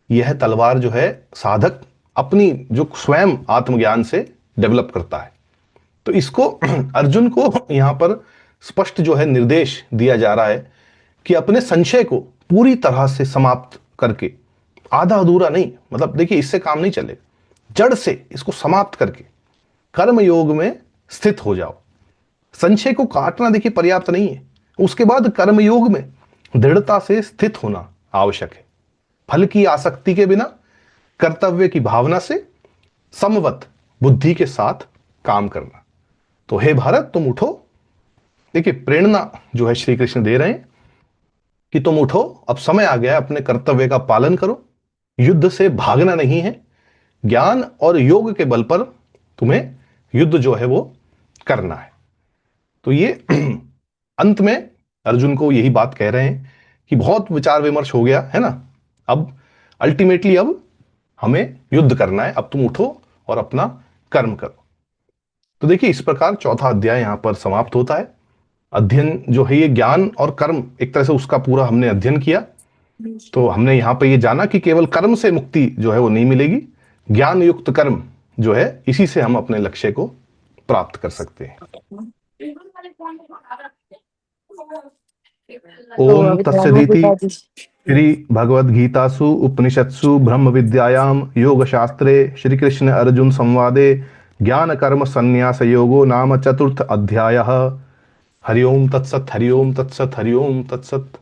यह तलवार जो है साधक अपनी जो स्वयं आत्मज्ञान से डेवलप करता है। तो इसको अर्जुन को यहां पर स्पष्ट जो है निर्देश दिया जा रहा है कि अपने संशय को पूरी तरह से समाप्त करके, आधा अधूरा नहीं, मतलब देखिए इससे काम नहीं चलेगा, जड़ से इसको समाप्त करके कर्म योग में स्थित हो जाओ। संशय को काटना देखिए पर्याप्त नहीं है, उसके बाद कर्म योग में दृढ़ता से स्थित होना आवश्यक है। फल की आसक्ति के बिना, कर्तव्य की भावना से, समवत बुद्धि के साथ काम करना। तो हे भारत तुम उठो। देखिए प्रेरणा जो है श्री कृष्ण दे रहे हैं कि तुम उठो, अब समय आ गया है, अपने कर्तव्य का पालन करो। युद्ध से भागना नहीं है, ज्ञान और योग के बल पर तुम्हें युद्ध जो है वो करना है। तो ये अंत में अर्जुन को यही बात कह रहे हैं कि बहुत विचार विमर्श हो गया है ना, अब अल्टीमेटली अब हमें युद्ध करना है, अब तुम उठो और अपना कर्म करो। तो देखिए इस प्रकार चौथा अध्याय यहां पर समाप्त होता है। अध्ययन जो है ये ज्ञान और कर्म एक तरह से उसका पूरा हमने अध्ययन किया। तो हमने यहां पे ये जाना कि केवल कर्म से मुक्ति जो है वो नहीं मिलेगी, ज्ञान युक्त कर्म जो है इसी से हम अपने लक्ष्य को प्राप्त कर सकते हैं। तो ओम अभी तत्सदिति पिताजी। श्री भगवद गीतासु उपनिषत्सु ब्रह्म विद्यायाम योग शास्त्रे श्री कृष्ण अर्जुन संवादे ज्ञान कर्म संन्यास योगो नाम चतुर्थ अध्यायः। हरि ओम तत्सत, हरि ओम तत्सत, हरि ओम तत्सत।